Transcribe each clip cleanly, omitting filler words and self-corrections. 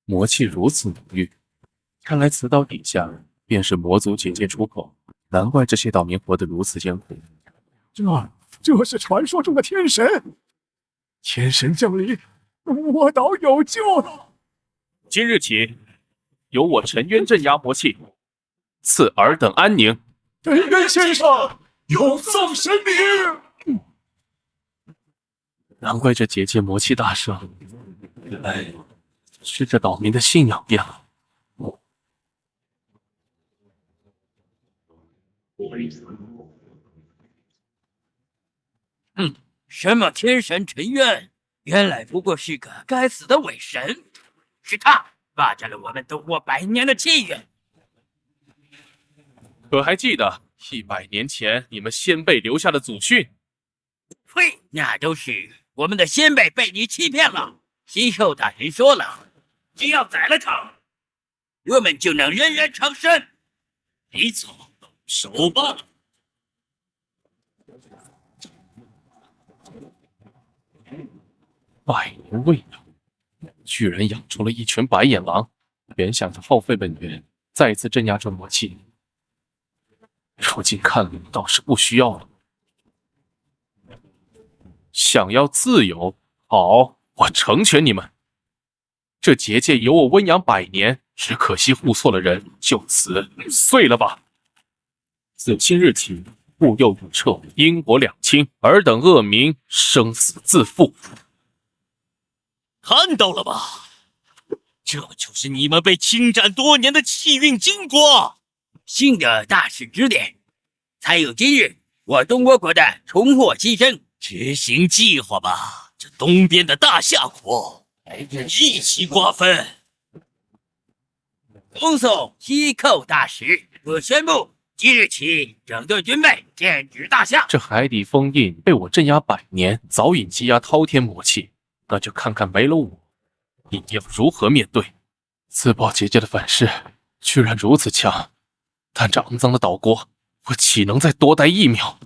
魔气如此浓郁，看来此岛底下便是魔族结界出口，难怪这些岛民活得如此艰苦。这是传说中的天神，天神降临，我岛有救了。今日起，由我陈渊镇压魔气，赐尔等安宁。陈渊先生，永奉神明。难怪这结界魔气大盛，原来是这岛民的信仰变了。什么天神陈渊，原来不过是个该死的伪神，是他霸占了我们东国100年的气运。可还记得100年前你们先辈留下的祖训？呸！那都是我们的先辈被你欺骗了。西兽大人说了，只要宰了他，我们就能人人长生。没错，手吧。100年未养，居然养出了一群白眼狼，原想着耗费本源，再次镇压这魔气。如今看来倒是不需要了。想要自由，好，我成全你们。这结界由我温养100年，只可惜护错了人，就此碎了吧。自今日起，护佑永彻，因我两清，尔等恶名生死自负。看到了吧？这就是你们被侵占多年的气运经过。幸得大师指点，才有今日我东国国的重获新生。执行计划吧，这东边的大夏国，来人一起瓜分。恭送西寇大使，我宣布，即日起整顿军备，剑指大夏。这海底封印被我镇压100年，早已积压滔天魔气，那就看看没了我，你要如何面对。自爆结界的反噬居然如此强，但这肮脏的岛国，我岂能再多待1秒？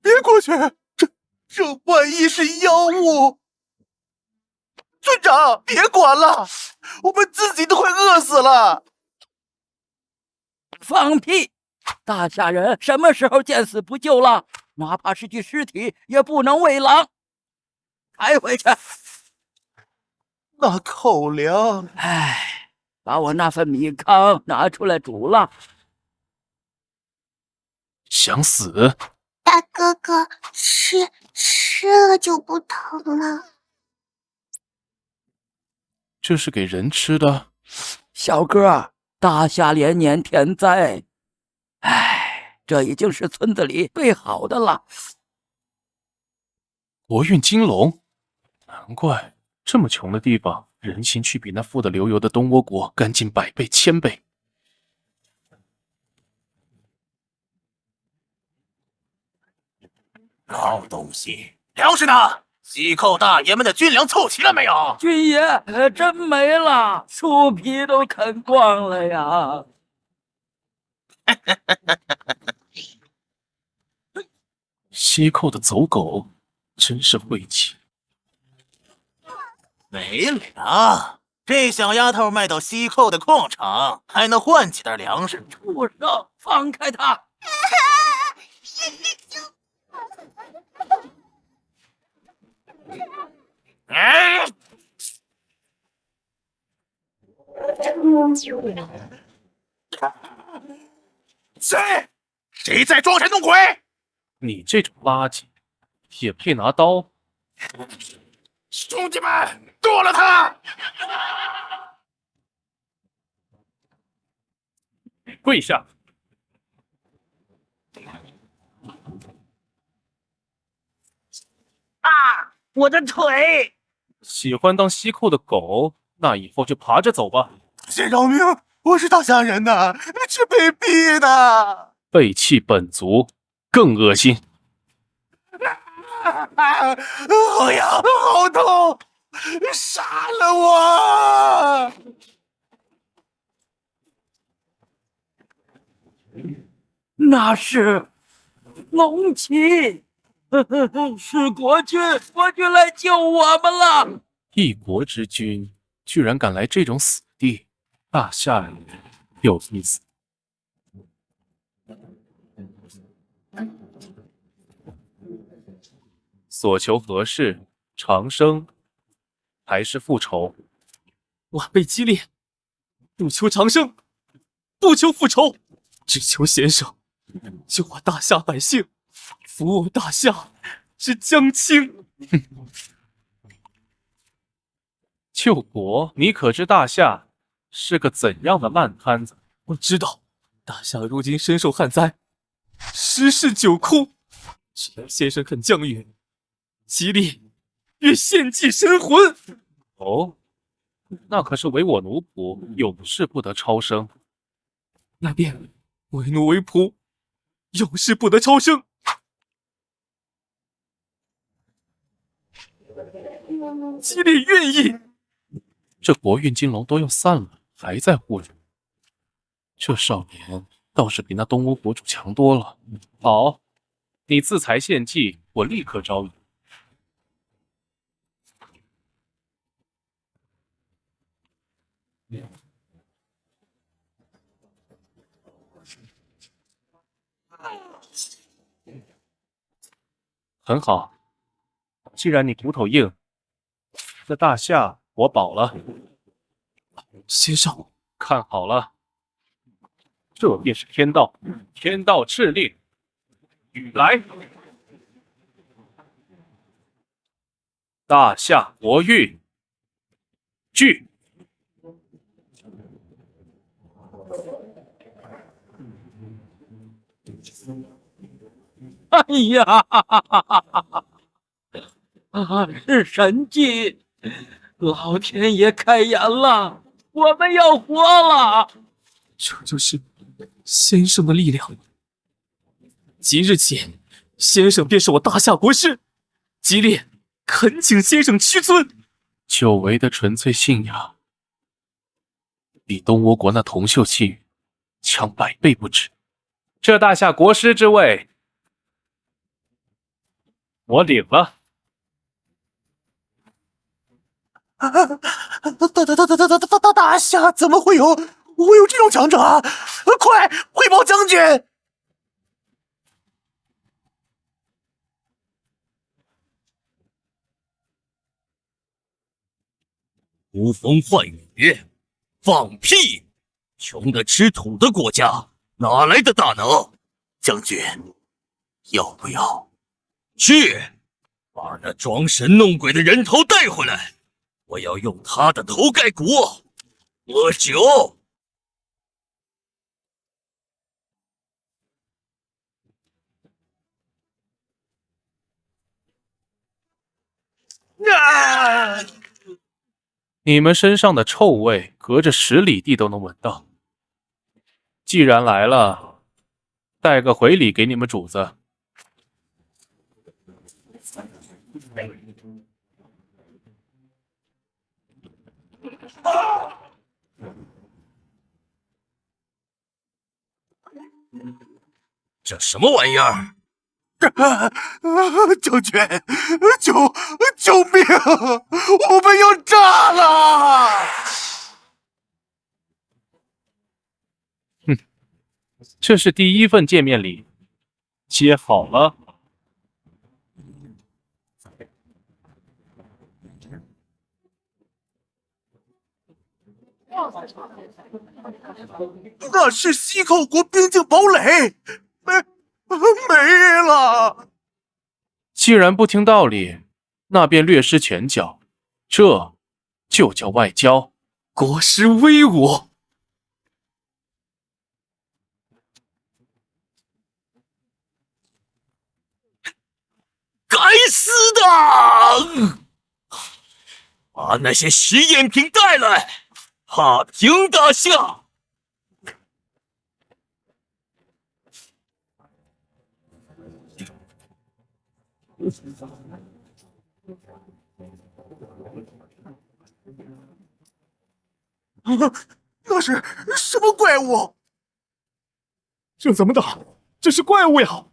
别过去，这万一是妖物！村长，别管了，我们自己都快饿死了。放屁！大夏人什么时候见死不救了？哪怕是具尸体，也不能喂狼。抬回去。那口粮，唉，把我那份米糠拿出来煮了。想死？大哥哥，吃了就不疼了。这是给人吃的？小哥，大夏连年天灾，唉，这已经是村子里最好的了。国运金龙，难怪这么穷的地方，人情却比那富得流油的东倭国干净100倍、1000倍。好东西，粮食呢？西寇大爷们的军粮凑齐了没有？军爷，真没了，树皮都啃光了呀！西寇的走狗真是晦气。没粮，这小丫头卖到西寇的矿场，还能换几袋粮食。畜生，放开他！哎！谁在装神弄鬼？你这种垃圾，也配拿刀？兄弟们，剁了他！跪下！啊！我的腿！喜欢当西寇的狗，那以后就爬着走吧。先饶命！我是大夏人呐，是被逼的。背弃本族，更恶心。好痒，好痛！杀了我！那是龙骑，是国君来救我们了。一国之君居然敢来这种死地，大夏有意思。所求何事？长生还是复仇？晚辈激烈，不求长生，不求复仇，只求先生救我大夏百姓，扶我大夏之将倾。救国？你可知大夏是个怎样的烂摊子？我知道，大夏如今深受旱灾，十室九空。只要先生肯降雨，激烈愿献祭神魂。哦，那可是唯我奴仆，永世不得超生。那便为奴为仆，永世不得超生。激烈愿意。这国运金龙都要散了，还在护着。这少年倒是比那东吴国主强多了。好，你自裁献祭，我立刻招你。很好，既然你骨头硬，这大夏我保了。先生，看好了，这便是天道，天道敕令，雨来，大夏国运聚。哎呀，是神迹！老天爷开眼了，我们要活了！这就是先生的力量。即日起，先生便是我大夏国师。激烈恳请先生屈尊。久违的纯粹信仰，比东吴国那铜锈气宇强100倍不止。这大夏国师之位，我领了。大夏怎么会有这种强者？快汇报将军！呼风唤雨，放屁！穷的吃土的国家哪来的大能？将军，要不要去，把那装神弄鬼的人头带回来，我要用他的头盖骨。喝酒。啊！你们身上的臭味，隔着10里地都能闻到。既然来了，带个回礼给你们主子。这什么玩意儿？将军，救命！我们要炸了！这是第1份见面礼，接好了。那是西寇国边境堡垒，没了。既然不听道理，那便略施拳脚，这就叫外交。国师威武！该死的！把那些实验品带来，踏平大夏！那是什么怪物？这怎么打？这是怪物呀！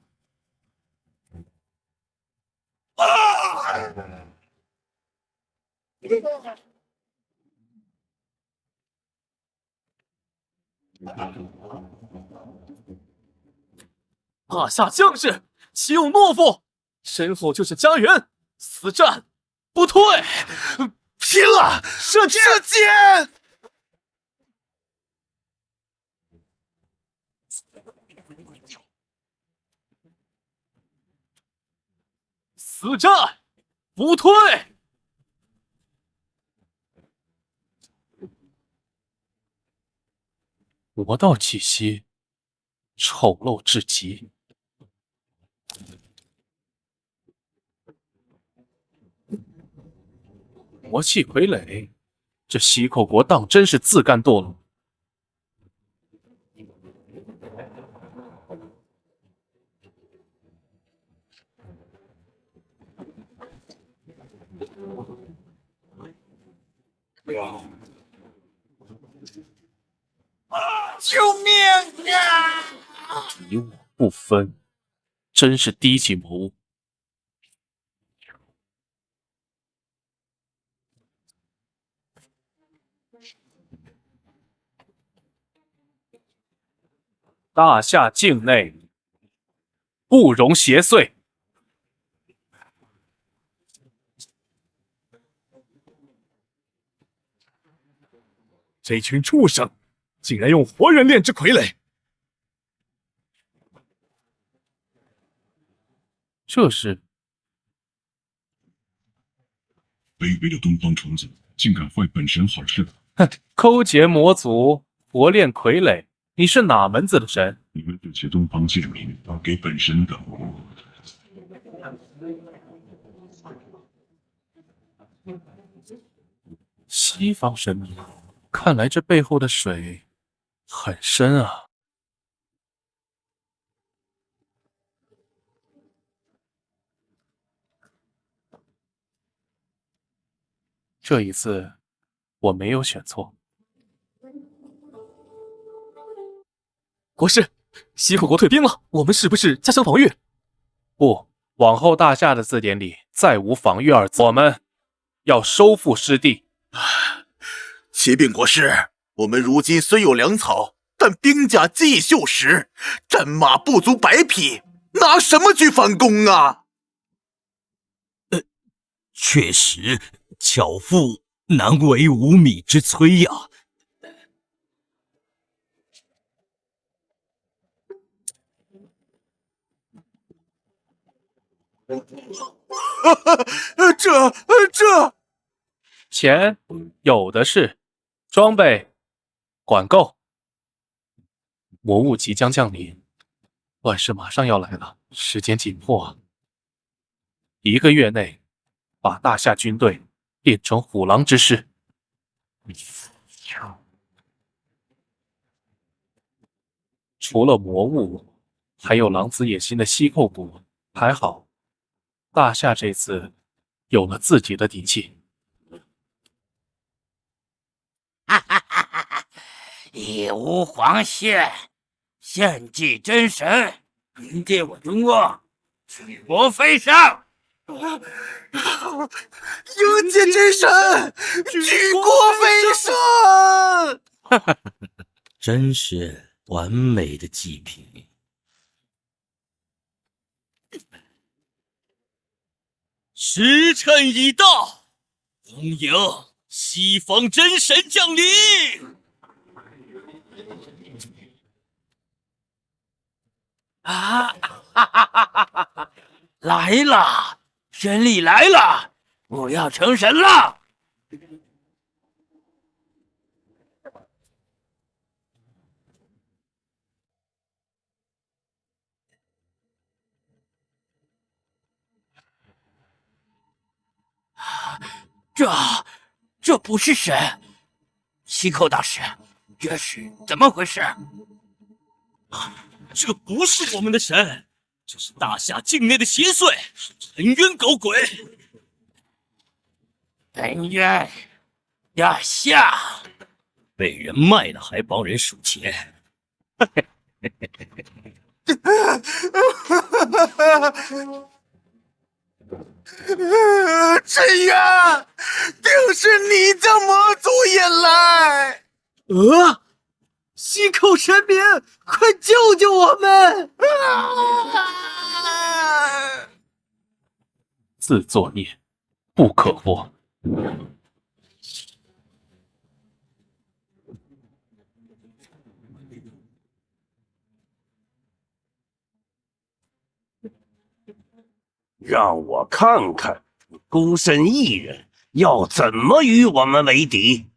大夏将士，岂有懦夫？身后就是家园，死战不退！拼了！射箭！射箭！死战不退！魔道气息，丑陋至极。魔气傀儡，这西寇国当真是自甘堕落。救命啊！敌我不分，真是低级魔物。大夏境内不容邪祟。这群畜生竟然用活人炼制傀儡！这是卑微的东方虫子，竟敢坏本神好事！勾结魔族，活炼傀儡，你是哪门子的神？你们这些东方贱民，给本神等！西方神明，看来这背后的水很深啊。这一次，我没有选错。国师，西寇国退兵了，我们是不是加强防御？不，往后大夏的字典里再无防御二字，我们要收复失地。启禀国师，我们如今虽有粮草，但兵甲既锈蚀，战马不足100匹，拿什么去反攻啊？确实，巧妇难为无米之炊呀。这钱有的是，装备管够。魔物即将降临，乱世马上要来了，时间紧迫啊！1个月内把大夏军队练成虎狼之势。除了魔物，还有狼子野心的西寇国，还好，大夏这次有了自己的底气。一无皇宪，献祭真神，迎接我中我，举国飞上。迎接真神，举国飞升！真是完美的祭品。时辰已到，恭迎西方真神降临！啊！来了，神力来了，我要成神了！这不是神，西寇大师，这是怎么回事？这不是我们的神，这是大夏境内的邪祟，是沉冤搞鬼。沉冤，大夏，被人卖了还帮人数钱。陈渊，定是你将魔族引来！西寇神明，快救救我们！自作孽，不可活。让我看看你孤身一人要怎么与我们为敌。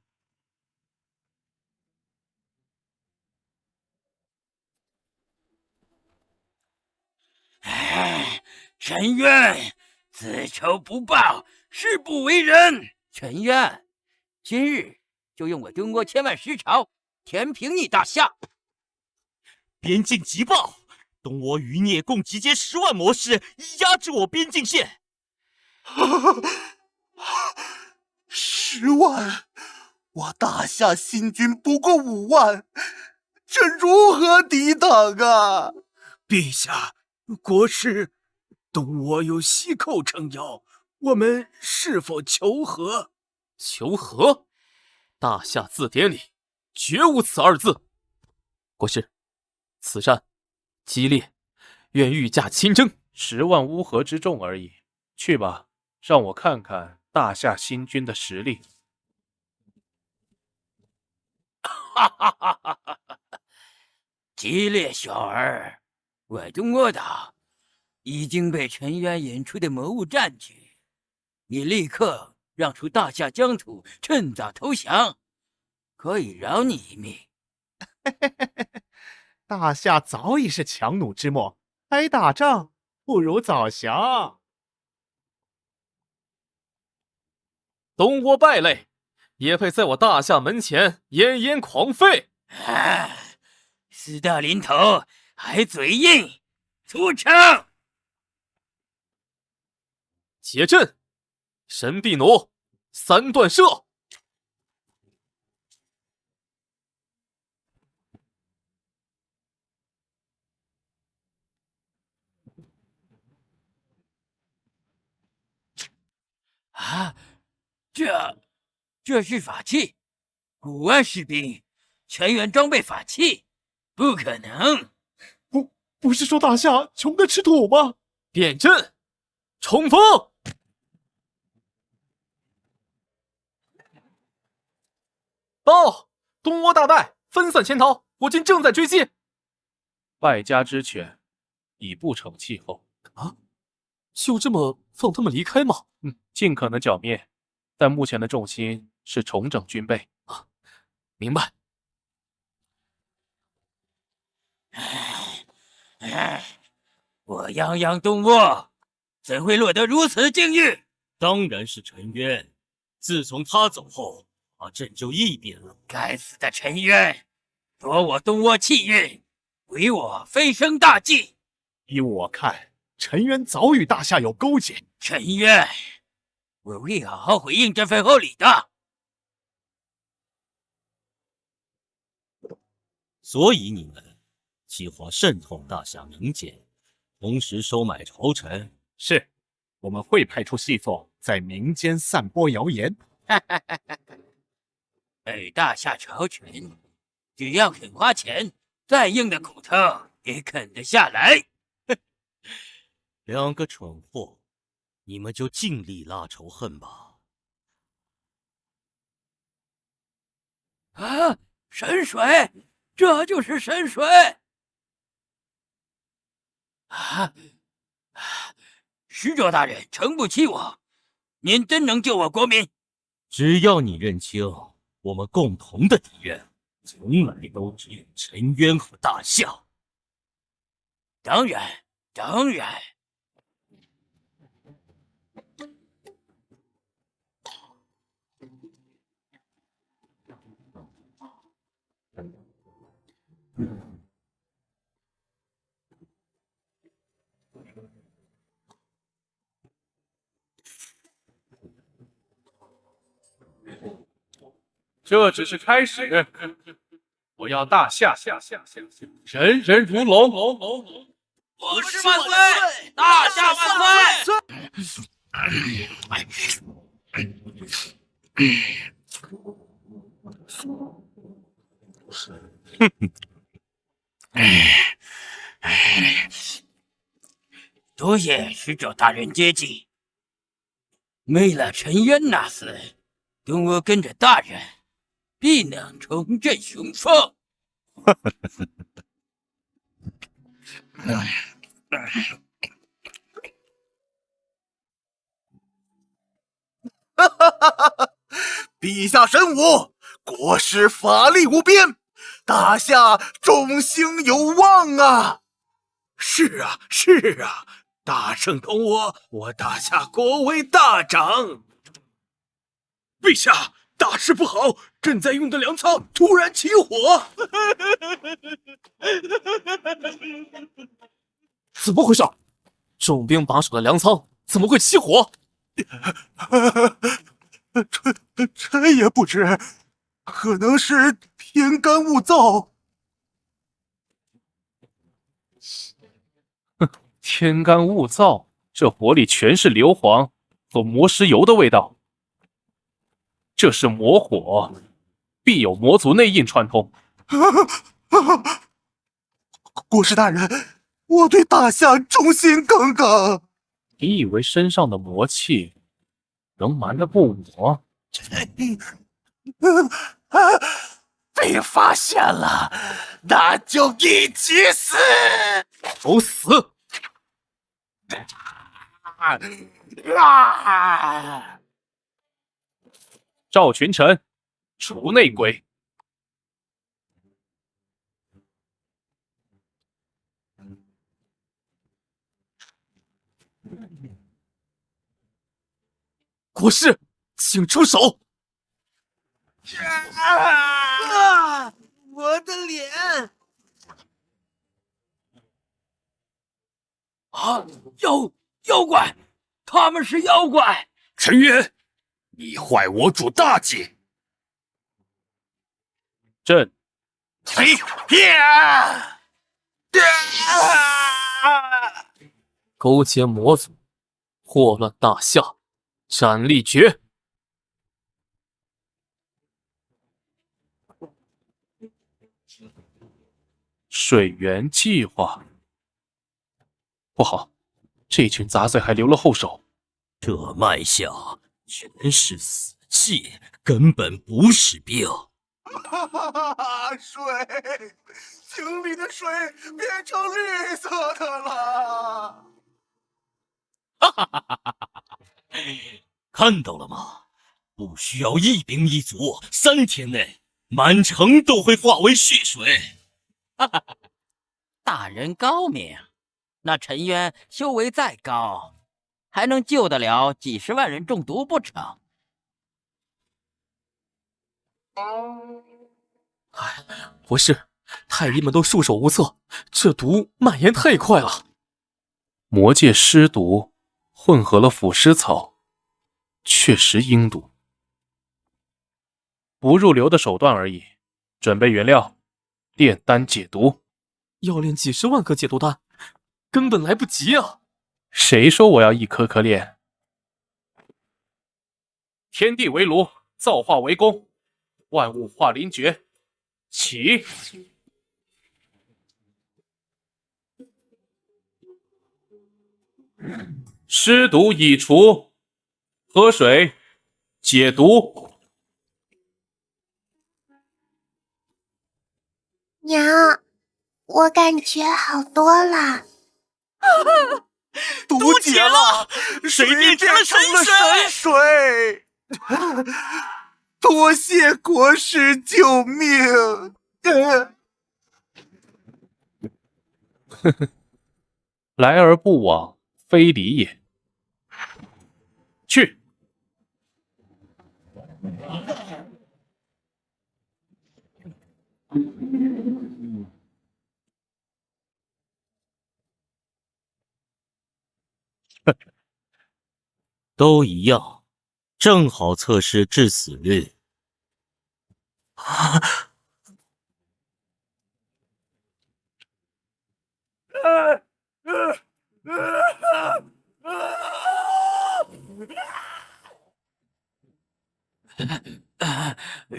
陈渊，自仇不报，誓不为人。陈渊，今日就用我东阿千万石朝填平你大夏。边境急报，东阿余孽共集结10万魔师，已压制我边境线。10万，我大夏新军不过5万，这如何抵挡啊？陛下，国师，东阿有西寇撑腰，我们是否求和？求和？大夏字典里绝无此2字。国师，此战激烈，愿御驾亲征。10万乌合之众而已，去吧，让我看看大夏新军的实力。激烈小儿，我东阿岛已经被陈渊引出的魔物占据，你立刻让出大夏疆土，趁早投降，可以饶你一命。大夏早已是强弩之末，还打仗不如早降。东阿败类，也配在我大夏门前奄奄狂吠？死到临头还嘴硬，出城！结阵，神臂弩3段射。啊，这是法器，5万士兵全员装备法器，不可能！不是说大夏穷得吃土吗？变阵，冲锋！报，东阿大败，分散潜逃，我军正在追击。败家之犬已不成气候啊！就这么放他们离开吗？尽可能剿灭，但目前的重心是重整军备。明白。我泱泱东阿怎会落得如此境遇？当然是陈渊，自从他走后，大阵就异变了。该死的陈渊，夺我东阿气运，毁我飞升大计。依我看，陈渊早与大夏有勾结。陈渊，我会好好回应这份厚礼的。所以你们计划渗透大夏民间，同时收买朝臣。是，我们会派出细作在民间散播谣言。而大夏朝臣只要肯花钱，再硬的骨头也啃得下来。2个蠢货，你们就尽力拉仇恨吧。啊，神水，这就是神水！使者大人诚不欺我，您真能救我国民？只要你认清，我们共同的敌人从来都只有陈渊和大夏。当然，当然。这只是开始。我要大夏人人如龙。我是万岁，大夏万岁！多谢使者大人接济。为了沉冤那厮，等我跟着大人，必能重振雄风。陛下神武，国师法力无边，大夏众星有望啊！是啊，是啊，大圣同我大夏国威大涨。陛下，大事不好！朕在用的粮仓突然起火。怎么回事？重兵把守的粮仓怎么会起火？臣也不知，可能是天干物燥。天干物燥，这火里全是硫磺和魔石油的味道。这是魔火，必有魔族内应串通。国师大人，我对大夏忠心耿耿。你以为身上的魔气能瞒得过我？被发现了，那就一起死！都死！赵群臣，除内鬼。国师，请出手！我的脸！啊，妖怪！他们是妖怪！陈渊，你坏我主大计！朕勾结魔族，祸乱大夏，斩立决！水源计划不好，这群杂碎还留了后手。这脉下全是死气，根本不是病。水，井里的水变成绿色的了。看到了吗？不需要一兵一卒，3天内满城都会化为血水。大人高明，那陈渊修为再高，还能救得了几10万人中毒不成？国师，太医们都束手无策，这毒蔓延太快了。魔界尸毒混合了腐尸草，确实阴毒。不入流的手段而已，准备原料，炼丹解毒。要炼几10万颗解毒丹，根本来不及啊！谁说我要一颗颗炼？天地为炉，造化为弓，万物化灵诀，起！尸毒已除，喝水解毒。娘，我感觉好多了。毒解了，水变成了神水。多谢国师救命！来而不往，非礼也。去。都一样，正好测试致死率。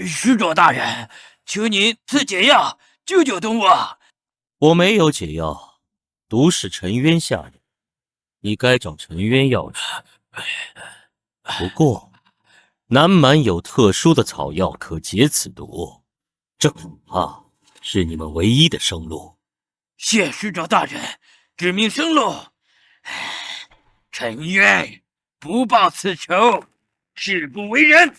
施主大人，求您赐解药，救救东窝。我没有解药，毒是沉渊下的，你该找沉渊要去。不过，南蛮有特殊的草药可解此毒，这恐怕是你们唯一的生路。谢施主大人，指明生路。沉渊不报此仇，誓不为人。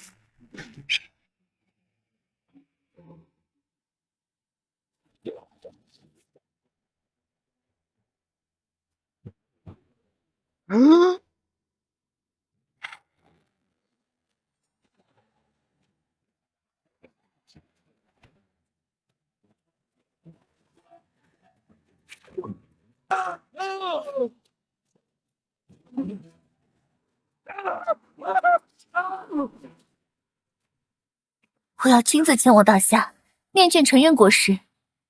我要亲自前往大夏面见沉渊国师，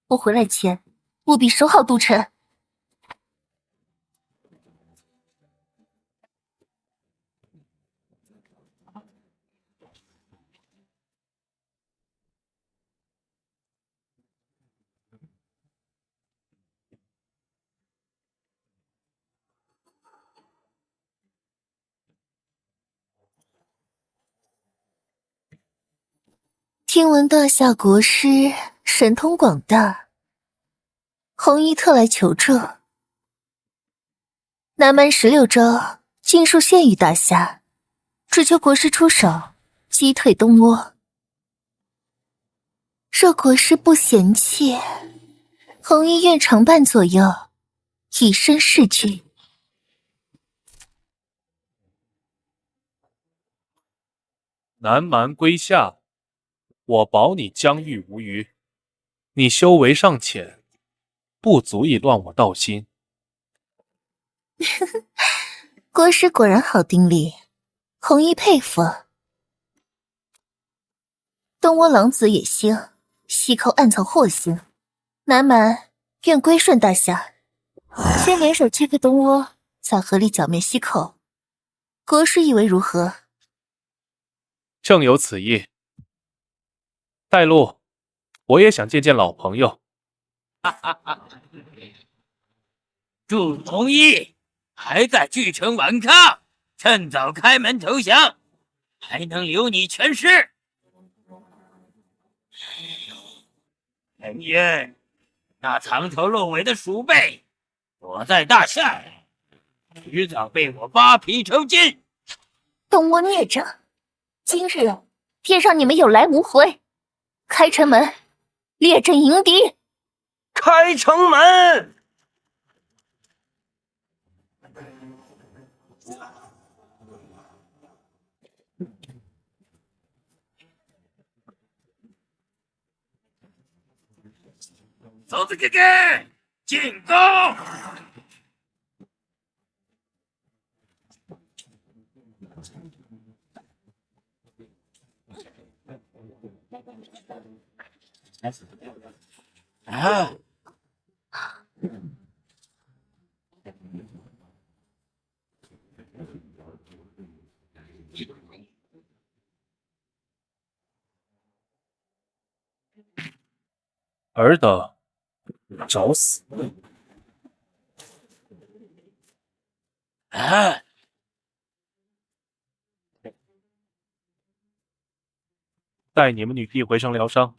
我回来前务必守好都城。听闻大夏国师神通广大，红衣特来求助。南蛮16州尽数献于大夏，只求国师出手击退东窝。若国师不嫌弃，红衣愿常伴左右，以身试君。南蛮归夏，我保你疆域无虞。你修为尚浅，不足以乱我道心。国师果然好定力，红衣佩服。东窝狼子野心，西寇暗藏祸心，南蛮愿归顺大夏，先联手击退东窝，再合力剿灭西寇。国师以为如何？正有此意。带路，我也想见见老朋友。祝同一还在巨城顽抗，趁早开门投降，还能留你全尸。沉渊，那藏头露尾的鼠辈，躲在大夏，迟早被我扒皮抽筋。东窝孽障，今日便让你们有来无回！开城门，列阵迎敌！开城门！走子哥哥，进攻！啊！尔等找死！啊！带你们女帝回城疗伤。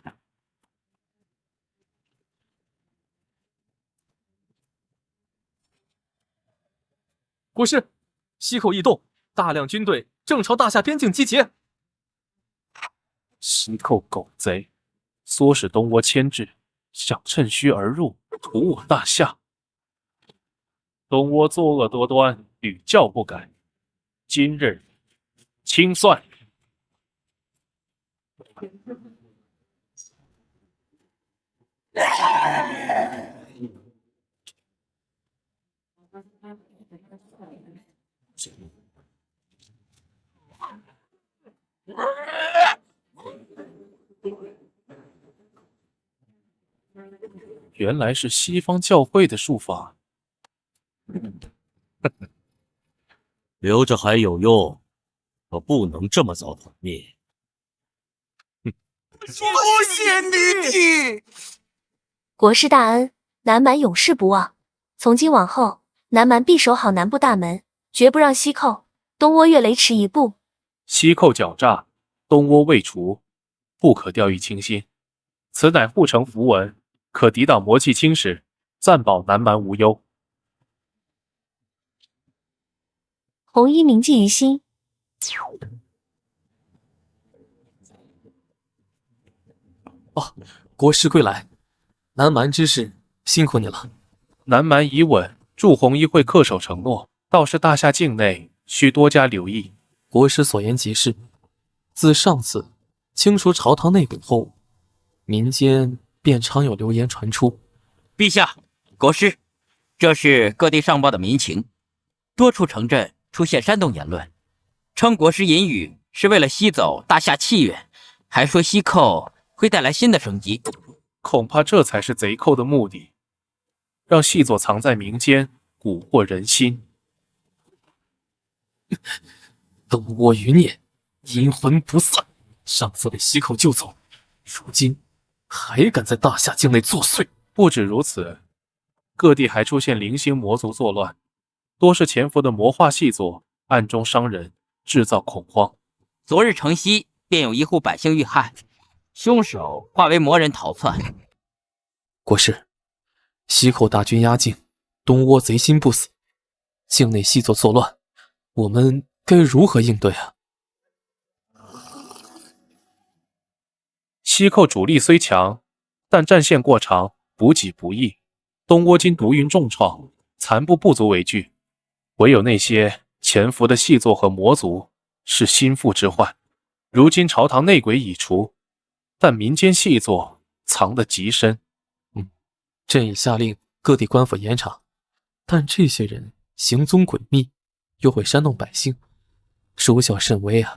国师，西口异动，大量军队正朝大夏边境集结。西寇狗贼，唆使东窝牵制，想趁虚而入，屠我大夏。东窝作恶多端，屡教不改，今日清算。原来是西方教会的术法。留着还有用，可不能这么早团灭。多谢女帝！国师大恩，南蛮永世不忘。从今往后，南蛮必守好南部大门，绝不让西寇、东倭越雷池一步。西寇狡诈，东倭未除，不可掉以轻心。此乃护城符文，可抵挡魔气侵蚀，暂保南蛮无忧。红衣铭记于心。国师归来，南蛮之事辛苦你了。南蛮已稳，祝红衣会恪守承诺，倒是大夏境内需多加留意。国师所言极是。自上次清除朝堂内鬼后，民间便常有流言传出。陛下，国师，这是各地上报的民情，多处城镇出现煽动言论，称国师隐语是为了吸走大夏气运，还说西寇会带来新的生机。恐怕这才是贼寇的目的，让细作藏在民间，蛊惑人心。东倭余孽，阴魂不散。上次被西寇救走，如今还敢在大夏境内作祟。不止如此，各地还出现零星魔族作乱，多是潜伏的魔化细作暗中伤人，制造恐慌。昨日城西便有一户百姓遇害，凶手化为魔人逃窜。国师，西寇大军压境，东倭贼心不死，境内细作作乱，我们该如何应对啊？西寇主力虽强，但战线过长，补给不易。东倭今毒云重创，残部不足为惧，唯有那些潜伏的细作和魔族是心腹之患。如今朝堂内鬼已除，但民间细作藏得极深。朕已下令各地官府严查，但这些人行踪诡秘，又会煽动百姓，属小甚微啊。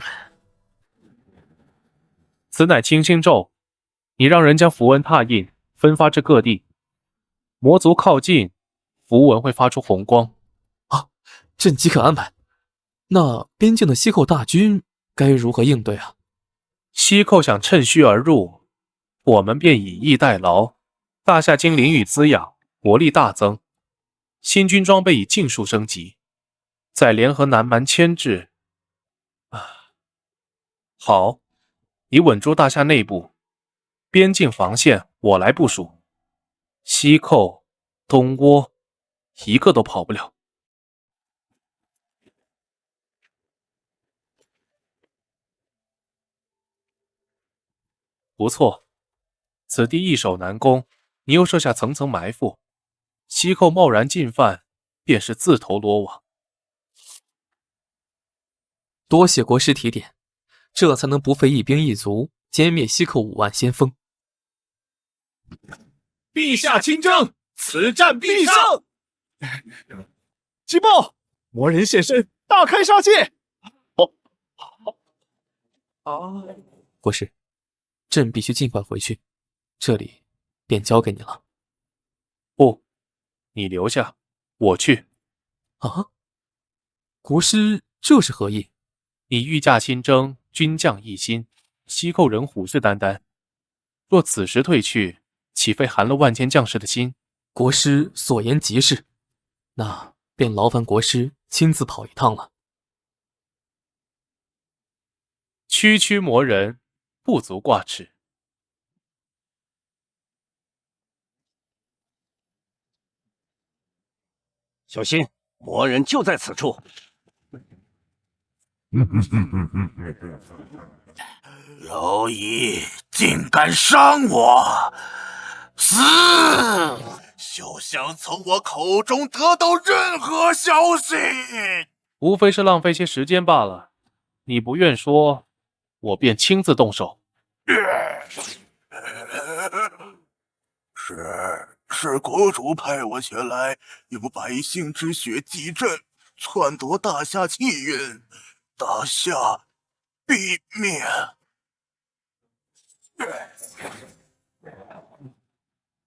此乃清心咒，你让人将符文拓印分发至各地，魔族靠近，符文会发出红光。朕即可安排。那边境的西寇大军该如何应对啊？西寇想趁虚而入，我们便以逸待劳。大夏经淋雨滋养，国力大增，新军装备已尽数升级，再联合南蛮牵制。好，你稳住大夏内部，边境防线我来部署。西寇、东倭，一个都跑不了。不错，此地易守难攻，你又设下层层埋伏，西寇贸然进犯，便是自投罗网。多谢国师提点，这才能不费一兵一卒，歼灭西寇5万先锋。陛下亲征，此战必胜！急报，魔人现身，大开杀戒！国师，朕必须尽快回去，这里便交给你了。不，你留下，我去。啊？国师这是何意？你御驾亲征，军将一心，西寇人虎视眈眈。若此时退去，岂非寒了万千将士的心？国师所言极是，那便劳烦国师亲自跑一趟了。区区魔人，不足挂齿。小心，魔人就在此处。蝼蚁竟敢伤我，死！休想从我口中得到任何消息。无非是浪费些时间罢了。你不愿说，我便亲自动手。是国主派我前来，用百姓之血祭朕，篡夺大夏气运，大夏必灭。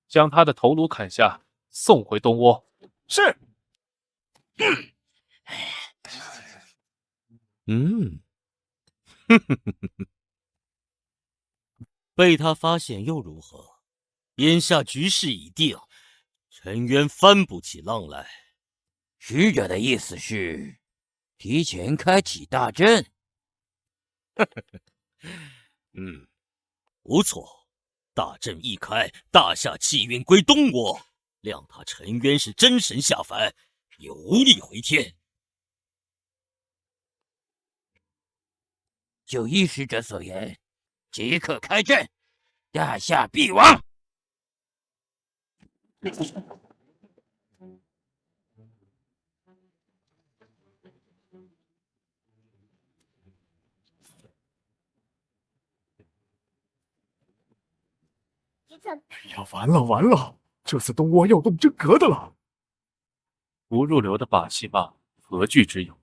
将他的头颅砍下，送回东窝。是。被他发现又如何？眼下局势已定，陈渊翻不起浪来。使者的意思是，提前开启大阵。不错，大阵一开，大夏气运归东窝，谅他陈渊是真神下凡，也无力回天。就依使者所言，即刻开阵，大夏必亡。哎呀，完了完了！这次东窝要动真格的了。不入流的把戏吧，何惧之有？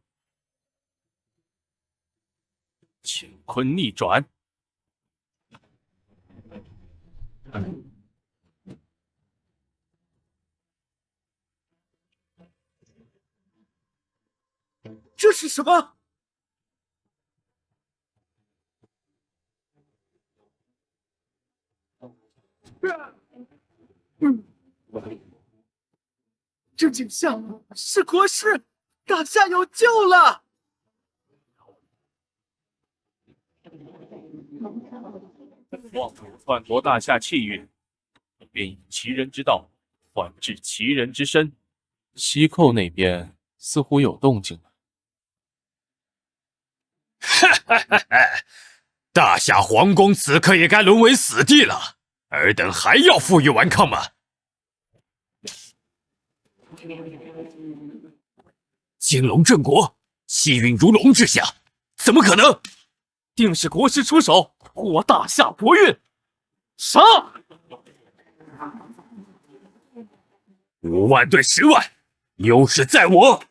乾坤逆转。这是什么？这景象是国师，大夏有救了！妄图篡夺大夏气运，便以其人之道反治其人之身。西寇那边似乎有动静了。大夏皇宫此刻也该沦为死地了，尔等还要负隅顽抗吗？金龙镇国，气运如龙之下，怎么可能？定是国师出手护我大夏国运。杀！5万对10万，优势在我。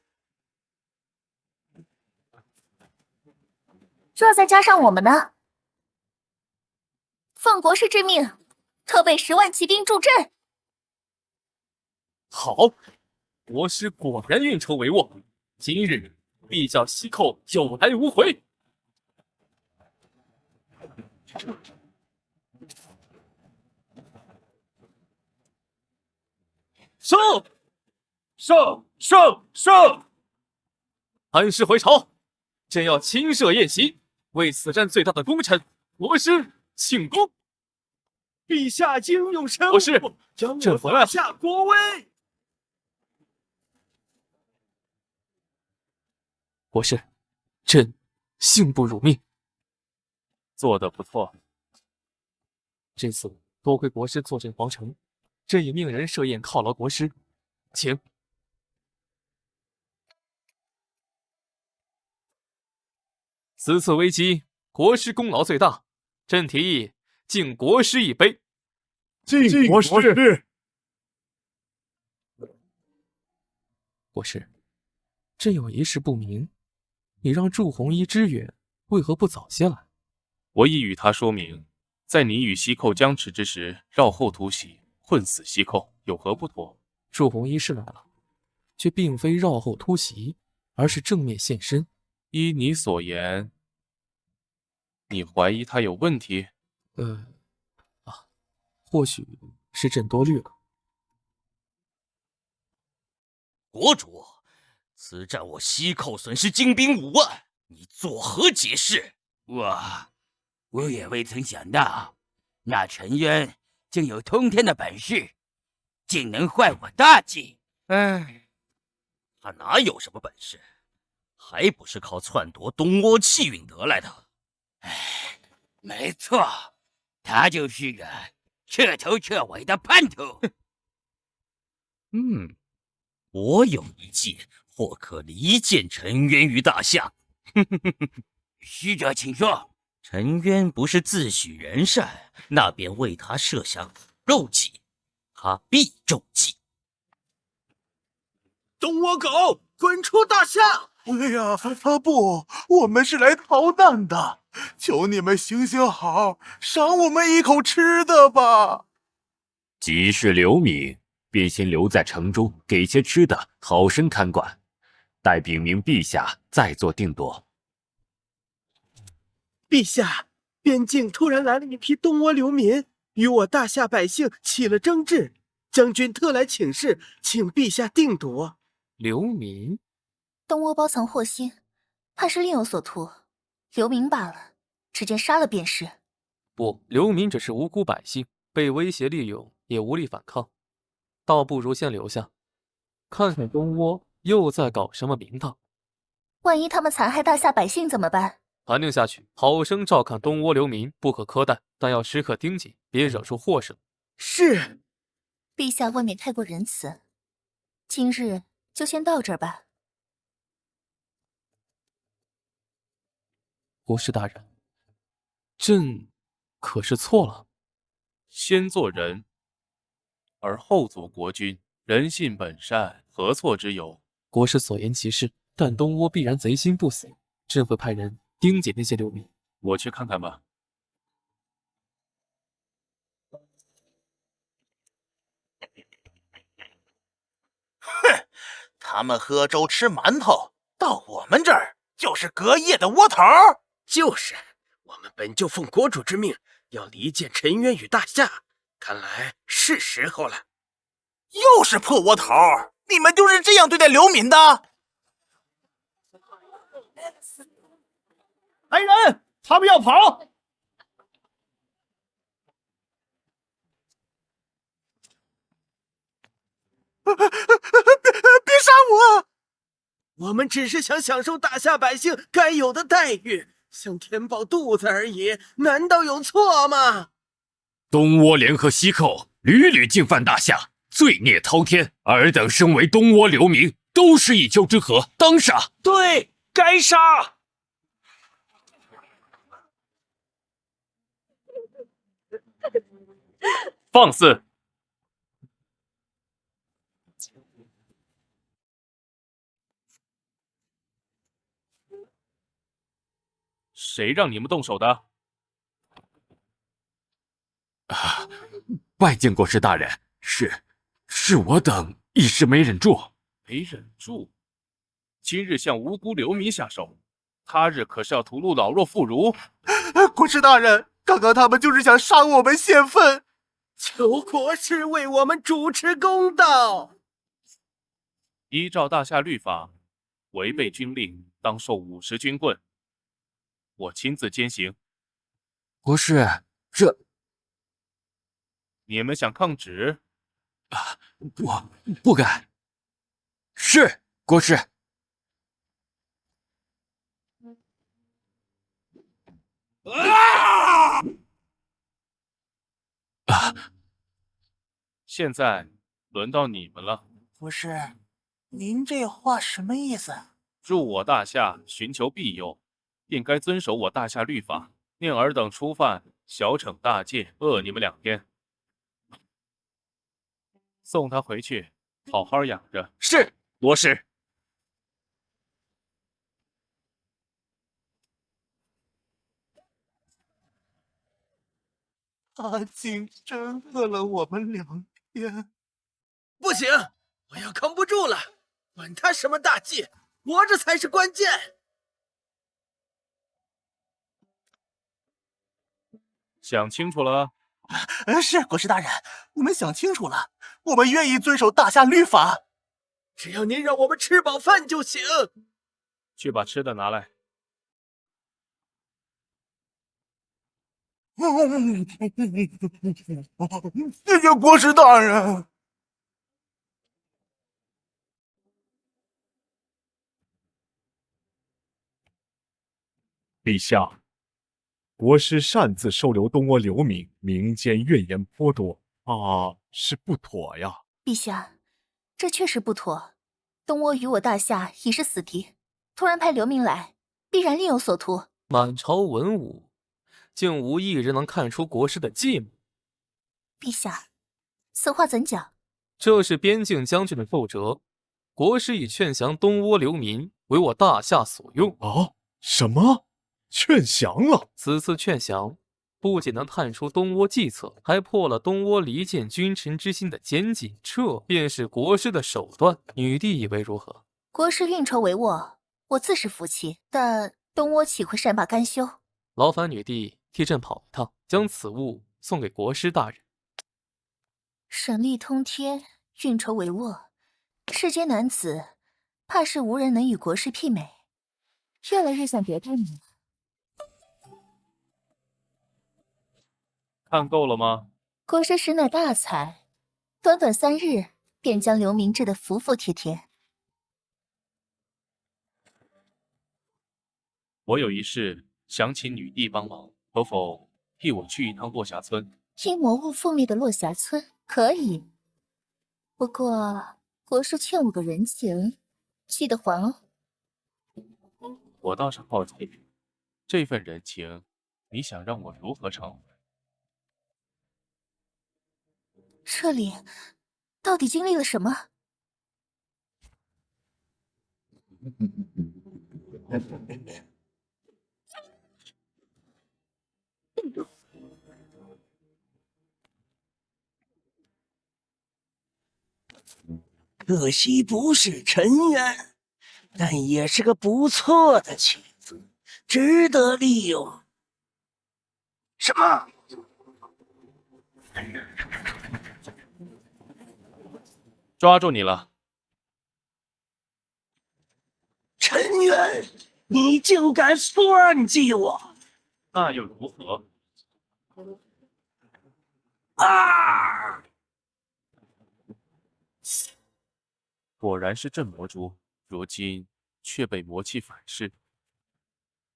若再加上我们呢？奉国师之命，特备10万骑兵助阵。好，国师果然运筹帷幄，今日必叫西寇有来无回。收！上！安师回朝，朕要亲设宴席，为此战最大的功臣国师庆功。陛下英勇神武，国师，朕回来了。下国威。国师，朕幸不辱命。做得不错。这次多亏国师坐镇皇城，朕也命人设宴犒劳国师，请。此次危机，国师功劳最大，朕提议敬国师一杯。敬国师。国师，朕有一事不明，你让祝鸿一支援，为何不早些来？我已与他说明，在你与西寇僵持之时，绕后突袭，困死西寇，有何不妥？祝鸿一是来了，却并非绕后突袭，而是正面现身。依你所言，你怀疑他有问题？或许是朕多虑了。国主，此战我西寇损失精兵5万，你作何解释？我也未曾想到，那陈渊竟有通天的本事，竟能坏我大计。他哪有什么本事？还不是靠篡夺东窝气运得来的。没错，他就是个彻头彻尾的叛徒。我有一计，或可离间陈渊于大夏。使者请说。陈渊不是自诩仁善，那便为他设下苦肉计，他必中计。东窝狗，滚出大夏！哎呀，不，我们是来逃难的，求你们行行好，赏我们一口吃的吧。即是刘敏，便先留在城中，给些吃的，好生看管，待禀明陛下再做定夺。陛下，边境突然来了一批东倭流民，与我大夏百姓起了争执，将军特来请示，请陛下定夺。流民，东倭包藏祸心，怕是另有所图，流民罢了，直接杀了便是。不，流民只是无辜百姓，被威胁利用，也无力反抗，倒不如先留下，看看东倭又在搞什么名堂。万一他们残害大夏百姓怎么办？传令下去，好生照看东倭流民，不可苛待，但要时刻盯紧，别惹出祸事。是。陛下未免太过仁慈，今日就先到这儿吧。国师大人，朕可是错了？先做人，而后做国君，人性本善，何错之有？国师所言极是，但东倭必然贼心不死，朕会派人盯紧那些流民。我去看看吧。哼，他们喝粥吃馒头，到我们这儿就是隔夜的窝头。就是，我们本就奉国主之命，要离间陈渊与大夏，看来是时候了。又是破窝头，你们就是这样对待流民的？来人，他们要跑！别杀我！我们只是想享受大夏百姓该有的待遇，想填饱肚子而已，难道有错吗？东倭联合西寇，屡屡进犯大夏，罪孽滔天。尔等身为东倭流民，都是一丘之貉，当杀！对，该杀！放肆！谁让你们动手的？拜见国师大人，是我等一时没忍住。没忍住？今日向无辜流民下手，他日可是要屠戮老弱妇孺。国师大人，刚刚他们就是想杀我们泄愤，求国师为我们主持公道。依照大夏律法，违背军令当受50军棍。我亲自监刑。国师，这……你们想抗旨？不敢。是，国师。现在轮到你们了。国师，您这话什么意思？入我大夏寻求庇佑，便该遵守我大夏律法。念尔等初犯，小惩大戒，饿你们2天。送他回去，好好养着。是，国师。阿景真饿了我们2天。不行，我要扛不住了！管他什么大戒，活着才是关键。想清楚了？是，国师大人，我们想清楚了，我们愿意遵守大夏律法。只要您让我们吃饱饭就行。去把吃的拿来。谢谢国师大人。陛下，国师擅自收留东倭流民，民间怨言颇多，是不妥呀。陛下，这确实不妥。东倭与我大夏已是死敌，突然派流民来，必然另有所图。满朝文武，竟无一人能看出国师的计谋。陛下，此话怎讲？这是边境将军的奏折，国师以劝降东倭流民为我大夏所用。什么？劝降了？此次劝降，不仅能探出东窝计策，还破了东窝离间君臣之心的奸计，这便是国师的手段。女帝以为如何？国师运筹帷幄，我自是服气，但东窝岂会善罢甘休？劳烦女帝替朕跑一趟，将此物送给国师大人。神力通天，运筹帷幄，世间男子怕是无人能与国师媲美，越来越想别看你了。看够了吗？国师实乃大才，短短3日便将刘明治得服服帖帖。我有一事想请女帝帮忙，可否替我去一趟落霞村？因魔物覆灭的落霞村可以，不过国师欠我个人情，记得还哦。我倒是好奇，这份人情，你想让我如何偿还？这里到底经历了什么？可惜不是尘缘，但也是个不错的棋子，值得利用。什么？抓住你了！尘缘，你竟敢算计我！那又如何？啊！果然是镇魔珠，如今却被魔气反噬。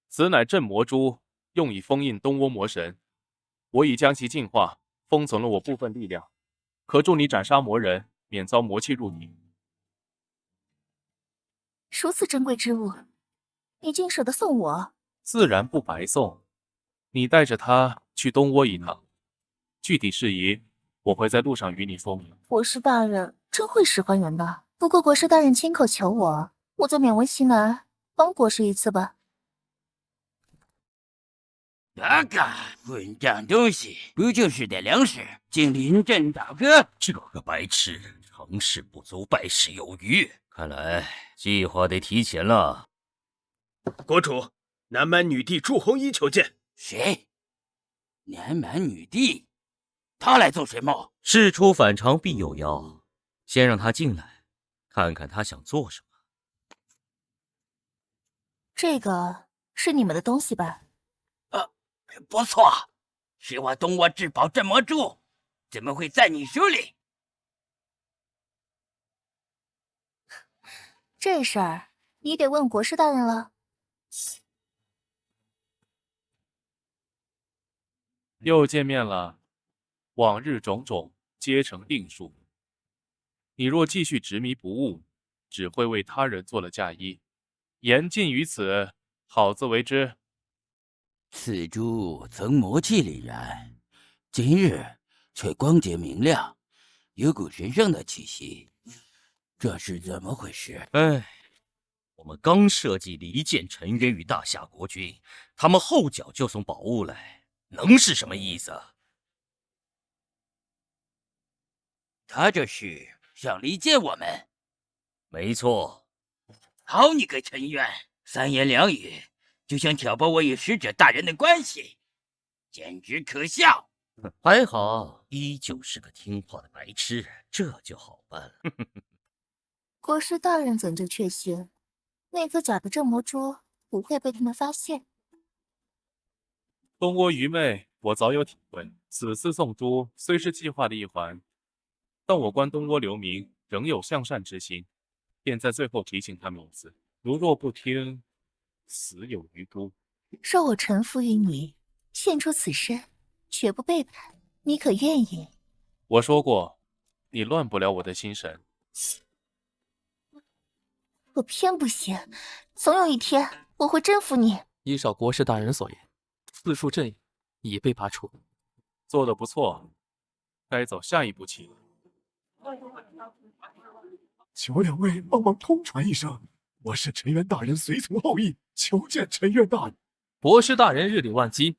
此乃镇魔珠，用以封印东窝魔神。我已将其净化，封存了我部分力量，可助你斩杀魔人，免遭魔气入体。如此珍贵之物，你竟舍得送我？自然不白送。你带着它去东窝一趟，具体事宜我会在路上与你说明。国师大人真会使唤人的。不过国师大人亲口求我，我就勉为其难帮国师一次吧。这个混账东西，不就是点粮食，竟临阵倒戈！这个白痴，成事不足败事有余，看来计划得提前了。国主，南蛮女帝朱红衣求见。谁？南蛮女帝？她来做什么？事出反常必有妖，先让她进来，看看她想做什么。这个是你们的东西吧？不错，是我东窝至宝镇魔珠，怎么会在你手里？这事儿你得问国师大人了。又见面了，往日种种皆成定数。你若继续执迷不悟，只会为他人做了嫁衣。言尽于此，好自为之。此珠曾魔气凛然，今日却光洁明亮，有股神圣的气息，这是怎么回事？哎，我们刚设计离间陈渊与大夏国君，他们后脚就送宝物来，能是什么意思？他这是想离间我们？没错。好你个陈渊，三言两语就想挑拨我与使者大人的关系，简直可笑！还好，依旧是个听话的白痴，这就好办了。国师大人怎就确信那颗假的镇魔珠不会被他们发现？东窝愚昧，我早有体会。此次送珠虽是计划的一环，但我观东窝流民仍有向善之心，便在最后提醒他们一次。如若不听，死有余辜。若我臣服于你，献出此身，绝不背叛，你可愿意？我说过，你乱不了我的心神。我偏不行，总有一天我会征服你。依照国师大人所言，四处阵营已被拔除。做得不错，该走下一步棋了。求两位帮忙通传一声，我是陈渊大人随从后裔，求见陈渊大人。国师大人日理万机，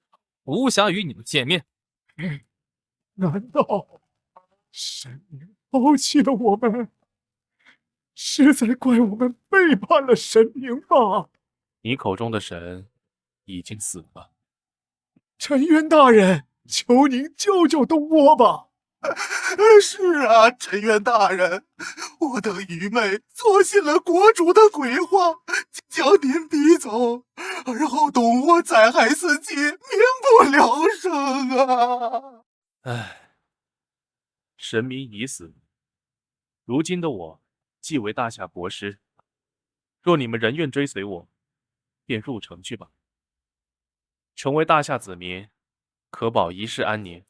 无暇与你们见面。难道神明抛弃了我们？是在怪我们背叛了神明吧？你口中的神已经死了。陈渊大人，求您救救东窝吧！是啊，陈渊大人，我等愚昧错信了国主的鬼话，将您逼走，而后东窝灾害四起，民不聊生啊！唉，神明已死，如今的我既为大夏国师，若你们仍愿追随我，便入城去吧。成为大夏子民，可保一世安宁。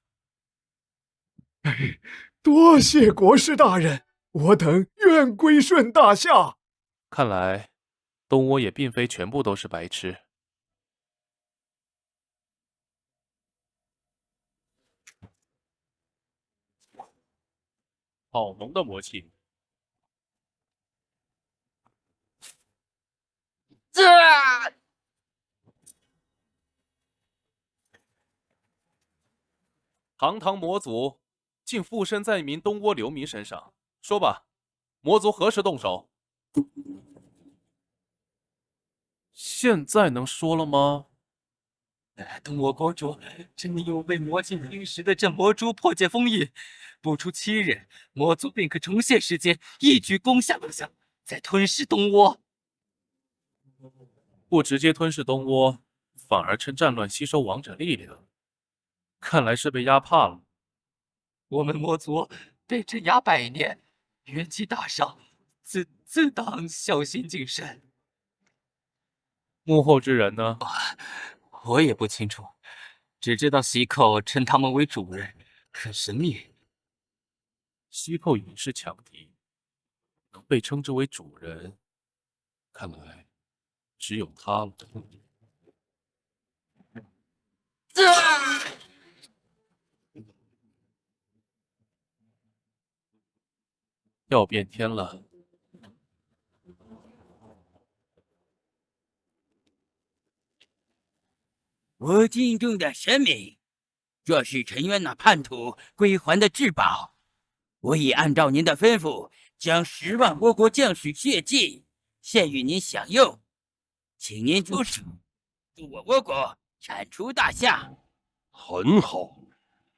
多谢国师大人，我等愿归顺大夏。看来，东窝也并非全部都是白痴。好浓的魔气！堂堂魔族，竟附身在一名东窝流民身上。说吧，魔族何时动手？现在能说了吗？东窝国主真的有被魔镜侵蚀的镇魔珠破解封印，不出7日，魔族便可重现时间，一举攻下大夏，再吞噬东窝。不直接吞噬东窝，反而趁战乱吸收王者力量，看来是被压怕了。我们魔族被镇压100年，元气大伤，自当小心谨慎。幕后之人呢？我也不清楚，只知道西寇称他们为主人，很神秘。西寇已是强敌，能被称之为主人，看来只有他了。要变天了！我敬重的神明，这是陈渊那叛徒归还的至宝。我已按照您的吩咐，将10万倭国将士血祭献与您享用，请您出手，助我倭国铲除大夏。很好，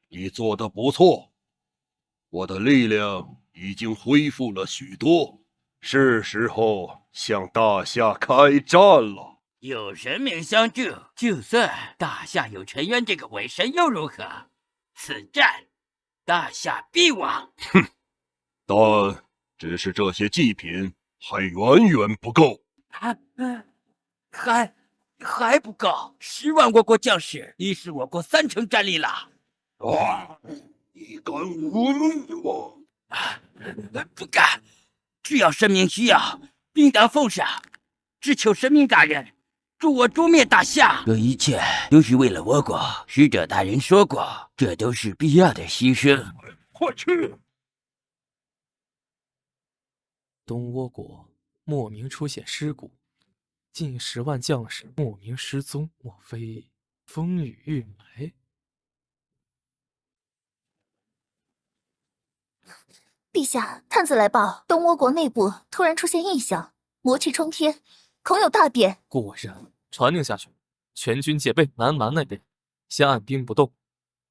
你做得不错，我的力量已经恢复了许多，是时候向大夏开战了。有神明相助，就算大夏有陈渊这个伪神又如何？此战，大夏必亡。哼，但只是这些祭品还远远不够。还不够！10万倭国将士已是我国30%战力了。你敢忤逆我？不敢！只要神明需要，定当奉上。只求神明大人助我诛灭大夏。这一切都是为了倭国。使者大人说过，这都是必要的牺牲。快去！东倭国莫名出现尸骨，近10万将士莫名失踪，莫非风雨欲来？陛下，探子来报，东倭国内部突然出现异象，魔气冲天，恐有大变。果然，传令下去，全军戒备南蛮那边，先按兵不动，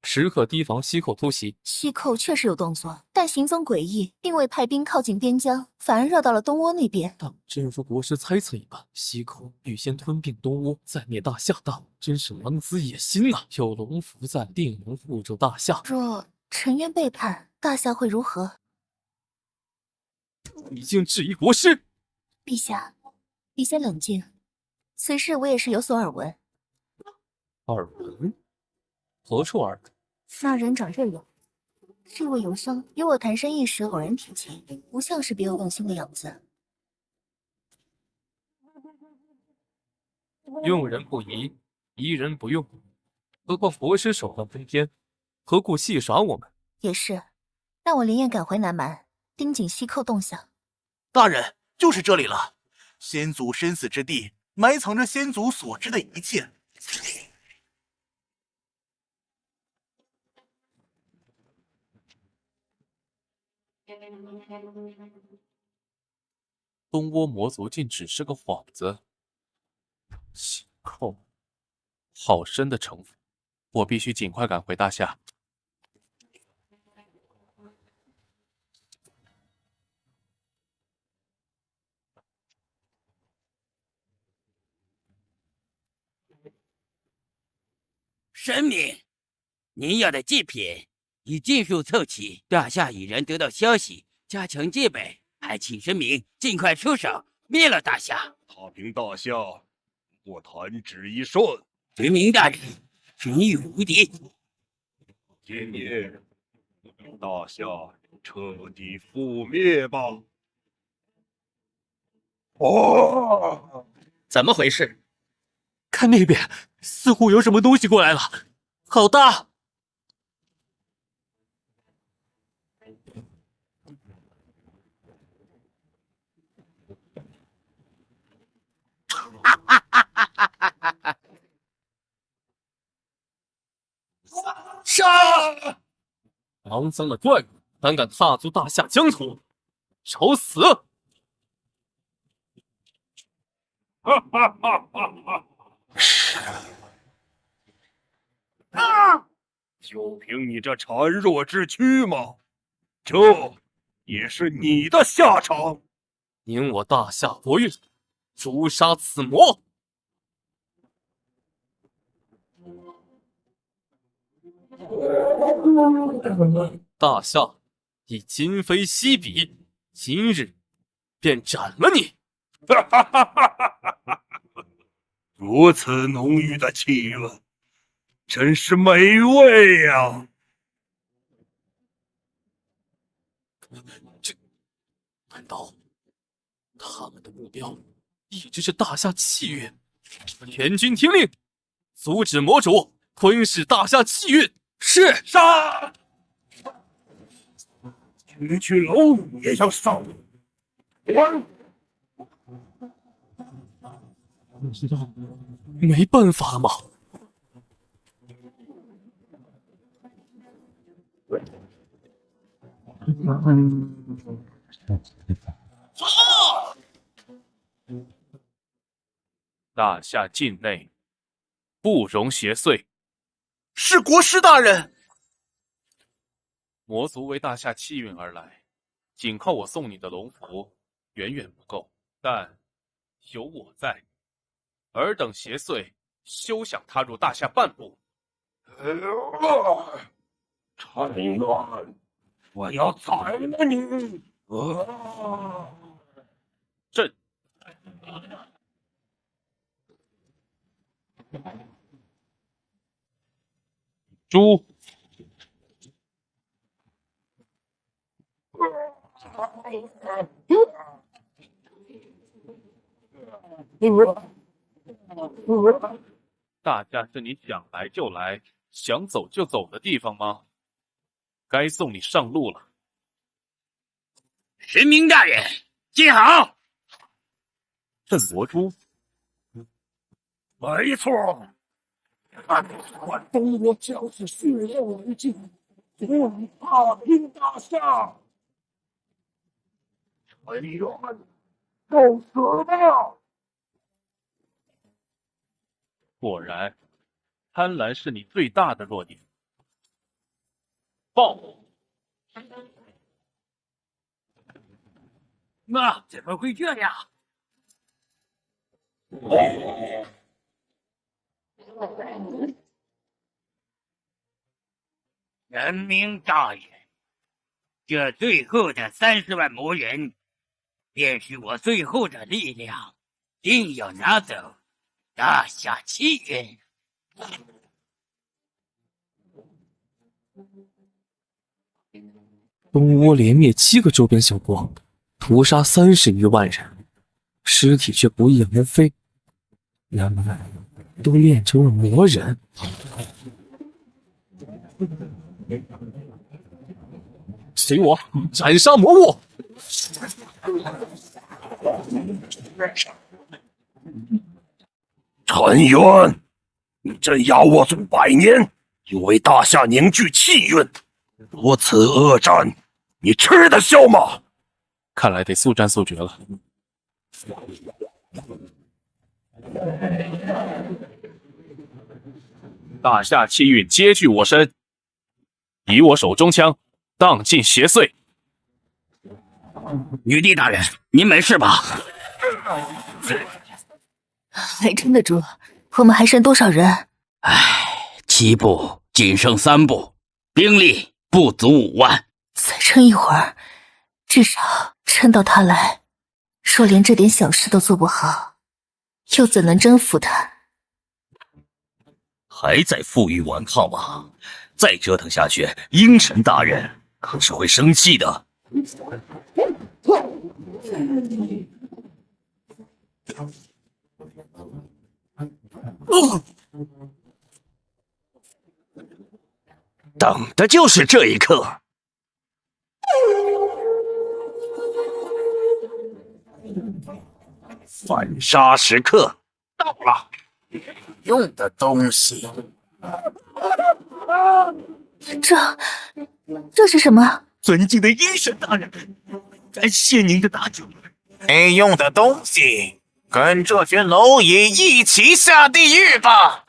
时刻提防西寇突袭。西寇确实有动作，但行踪诡异，并未派兵靠近边疆，反而绕到了东倭那边。当真如国师猜测一般，西寇预先吞并东倭，再灭大夏，当真是狼子野心呐！有龙符在，定能护住大夏。若陈渊背叛，大夏会如何？已经质疑国师。陛下，你先冷静，此事我也是有所耳闻。耳闻？何处耳闻？那人长这样，这位游生与我谈生意时偶然提起，不像是别有用心的样子。用人不疑，疑人不用。何况国师手段飞天，何故戏耍我们？也是，让我连夜赶回南蛮，盯紧西寇动向。大人，就是这里了。先祖生死之地，埋藏着先祖所知的一切。东窝魔族竟只是个幌子。西寇，好深的城府，我必须尽快赶回大夏。神明，您要的祭品已尽数凑齐，大夏蚁人得到消息，加强戒备，还请神明尽快出手，灭了大夏。踏平大夏，我弹指一瞬。神明大人，神域无敌。今夜，大夏彻底覆灭吧！哦，怎么回事？看那边，似乎有什么东西过来了，好大！杀！肮脏的怪物，胆敢踏足大夏疆土，找死！哈哈哈哈哈！就凭你这孱弱之躯吗？这也是你的下场！宁我大夏国运，诛杀此魔！大夏已今非昔比，今日便斩了你！哈哈哈哈哈！如此浓郁的气韵，真是美味呀！难道他们的目标一直是大夏气运？全军听令，阻止魔主吞噬大夏气运！是。杀！区楼也要杀！没办法嘛。大夏境内不容邪祟。是国师大人。魔族为大夏气运而来，仅靠我送你的龙符远远不够，但有我在，尔等邪祟休想踏入大夏半步。陈元，我要宰了你！朕猪。大夏是你想来就来、想走就走的地方吗？该送你上路了。神明大人，接好！镇魔珠，没错，我东我就是血肉为敬，足以踏平大夏。陈元，受死吧！果然，贪婪是你最大的弱点。爆！那怎么会这样？神明大人，这最后的30万魔人，便是我最后的力量，定要拿走大夏气运。东窝连灭7个周边小国，屠杀30余万人，尸体却不翼而飞，人们都练成了魔人。随我斩杀魔物！陈元，你镇压我族100年，又为大夏凝聚气运，如此恶战，你吃得消吗？看来得速战速决了。大夏气运皆据我身，以我手中枪荡尽邪祟。女帝大人，您没事吧？还撑得住？我们还剩多少人7步仅剩3步，兵力不足5万。再撑一会儿，至少撑到他来。若连这点小事都做不好，又怎能征服他？还在负隅顽抗吗？再折腾下去，鹰神大人可是会生气的。等的就是这一刻。反杀时刻到了，用的东西。这是什么？尊敬的鹰神大人，感谢您的搭救。没用的东西，跟这群蝼蚁一起下地狱吧！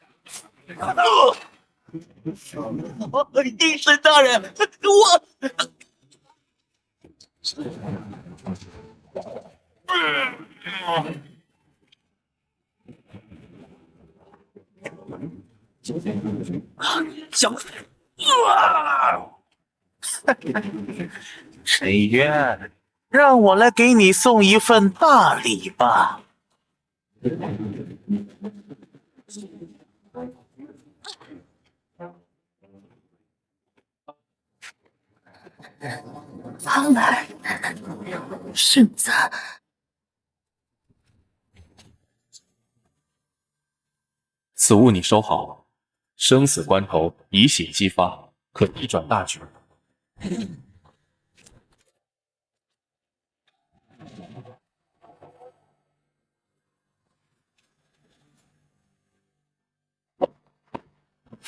鹰神大人，我……小陈渊，让我来给你送一份大礼吧。苍儿，影子，此物你收好，生死关头以血激发，可逆转大局。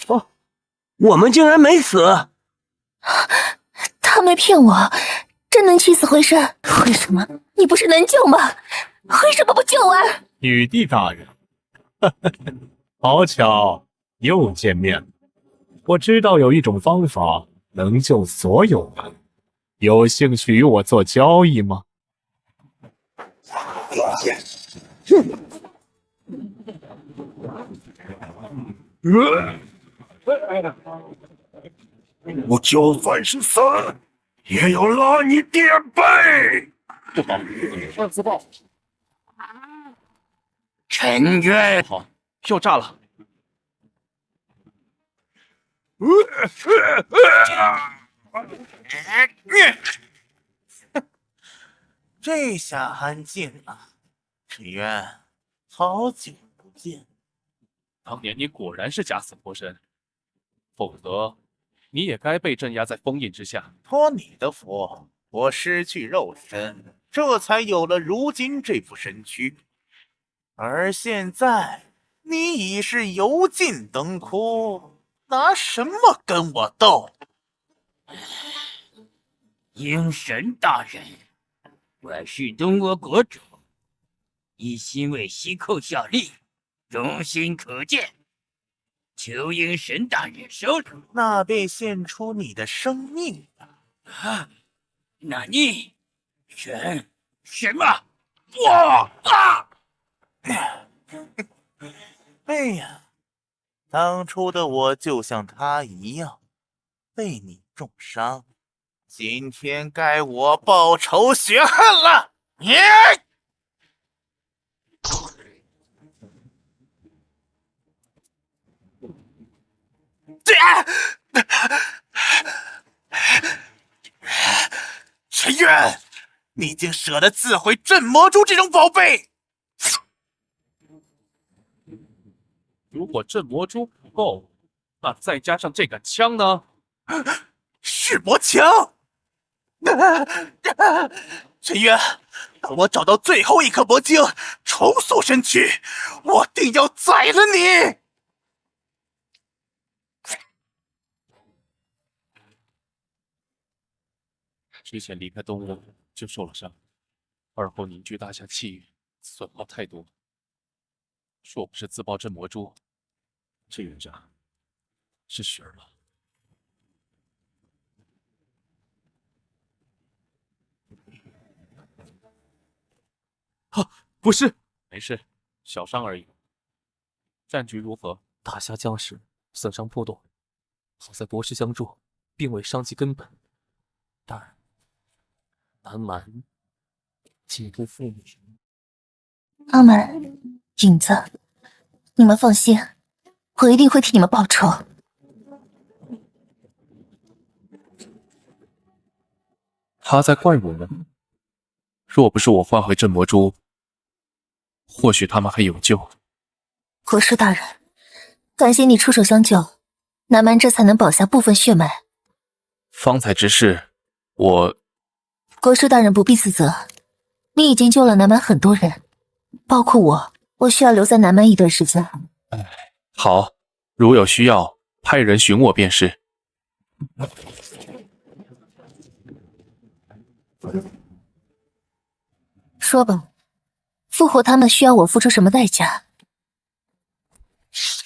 哦，我们竟然没死！他没骗我，真能起死回生。为什么你不是能救吗？为什么不救啊？女帝大人，好巧，又见面了。我知道有一种方法能救所有人，有兴趣与我做交易吗？我就算是死，也要拉你垫背！不好，要自爆！陈渊，好，又炸了！这下安静了。陈渊，好久不见。当年你果然是假死脱身，否则你也该被镇压在封印之下。托你的福，我失去肉身，这才有了如今这副身躯。而现在，你已是油尽灯枯，拿什么跟我斗？鹰神大人，我是东阿国主，一心为西寇效力，忠心可见，求鹰神大人收留。那便献出你的生命吧。啊！那你什么？我啊！哎呀，当初的我就像他一样，被你重伤，今天该我报仇雪恨了。你！陈渊，你竟舍得自毁镇魔珠这种宝贝！如果镇魔珠不够，那再加上这杆枪呢？噬魔枪！陈渊，等我找到最后一颗魔晶，重塑身躯，我定要宰了你！之前离开东吴就受了伤，而后凝聚大夏气运，损耗太多。若不是自爆镇魔珠，这人渣是雪儿吗？啊，不是，没事，小伤而已。战局如何？大夏将士损伤颇多，好在国师相助，并未伤及根本。但南蛮竟不负你。阿满、影子，你们放心，我一定会替你们报仇。他在怪我们？若不是我换回镇魔珠，或许他们还有救。国师大人，感谢你出手相救，南蛮这才能保下部分血脉。方才之事，国师大人不必自责，你已经救了南蛮很多人，包括我。我需要留在南蛮一段时间。好，如有需要，派人寻我便是。说吧，复活他们需要我付出什么代价？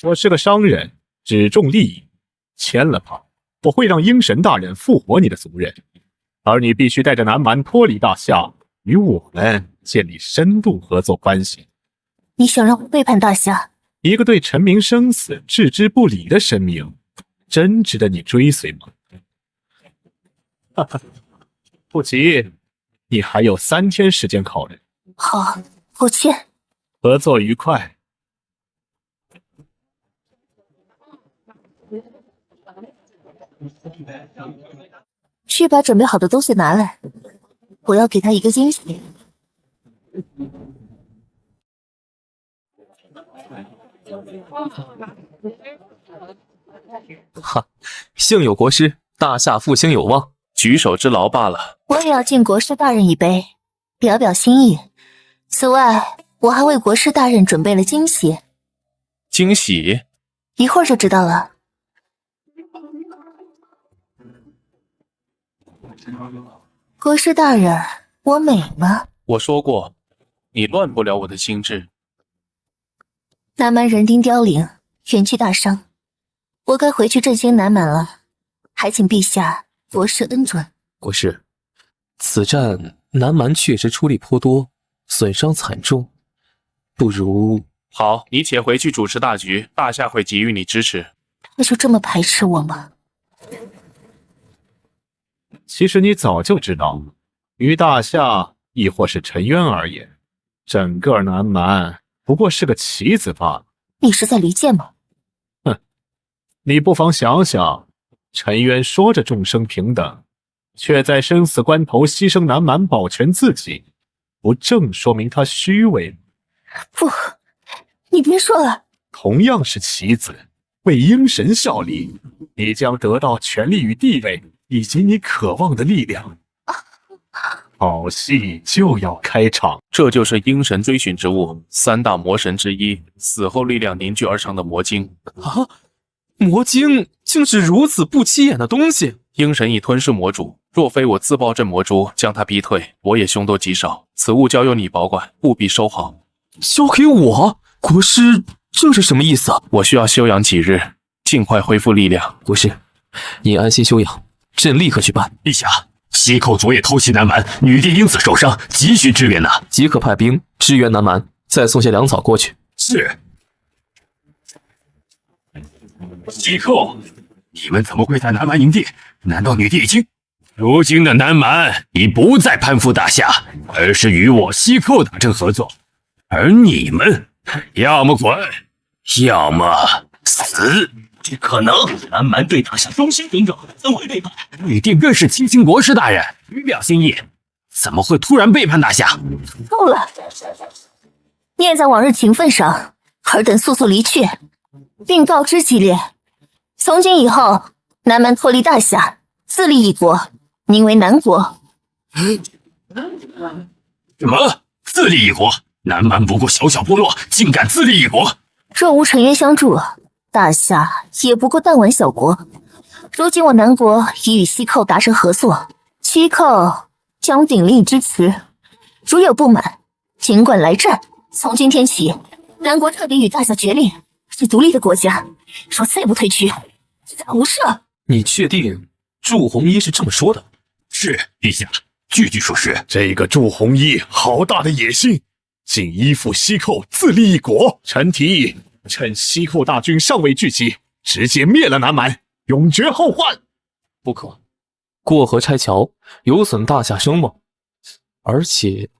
我是个商人，只重利益，签了吧，我会让鹰神大人复活你的族人，而你必须带着南蛮脱离大夏，与我们建立深度合作关系。你想让我背叛大夏？一个对臣民生死置之不理的神明，真值得你追随吗？哈哈，不急，你还有3天时间考虑。好，我签。合作愉快。去把准备好的东西拿来，我要给他一个惊喜。哈，幸有国师，大夏复兴有望。举手之劳罢了。我也要敬国师大人一杯，表表心意。此外，我还为国师大人准备了惊喜。惊喜？一会儿就知道了。国师大人，我美吗？我说过，你乱不了我的心智。南蛮人丁凋零，元气大伤，我该回去振兴南蛮了。还请陛下国师恩准。国师，此战南蛮确实出力颇多，损伤惨重，不如……好，你且回去主持大局，大夏会给予你支持。他就这么排斥我吗？其实你早就知道，于大夏亦或是陈渊而言，整个南蛮不过是个棋子罢了。你是在离间吗？哼，你不妨想想，陈渊说着众生平等，却在生死关头牺牲南蛮保全自己，不正说明他虚伪吗？不，你别说了。同样是棋子，为鹰神效力，你将得到权力与地位，以及你渴望的力量。好戏就要开场，这就是鹰神追寻之物，3大魔神之一，死后力量凝聚而成的魔晶。啊，魔晶竟是如此不起眼的东西！鹰神已吞噬魔主，若非我自爆镇魔珠将他逼退，我也凶多吉少。此物交由你保管，务必收好。交给我？国师，这是什么意思？我需要休养几日，尽快恢复力量。国师，你安心休养，朕立刻去办。陛下，西寇昨夜偷袭南蛮，女帝因此受伤，急需支援呐！即刻派兵支援南蛮，再送些粮草过去。是。西寇，你们怎么会在南蛮营地？难道女帝已经……如今的南蛮已不再攀附大夏，而是与我西寇大政合作，而你们要么滚，要么死。不可能，南蛮对大夏忠心耿耿，怎会背叛？女帝更是亲亲国师大人，语表心意，怎么会突然背叛大夏？够了！念在往日情分上，尔等速速离去，并告知激烈，从今以后，南蛮脱离大夏，自立一国，名为南国。什么？自立一国？南蛮不过小小部落，竟敢自立一国？若无陈渊相助，大夏也不过弹丸小国。如今我南国已与西寇达成合作，西寇将鼎力支持，如有不满，尽管来战。从今天起，南国彻底与大夏决裂，是独立的国家。若再不退去，再无赦。你确定祝红衣是这么说的？是，陛下，句句属实。这个祝红衣好大的野心，竟依附西寇自立一国。臣提议，趁西寇大军尚未聚集，直接灭了南蛮，永绝后患。不可，过河拆桥有损大夏声望，而且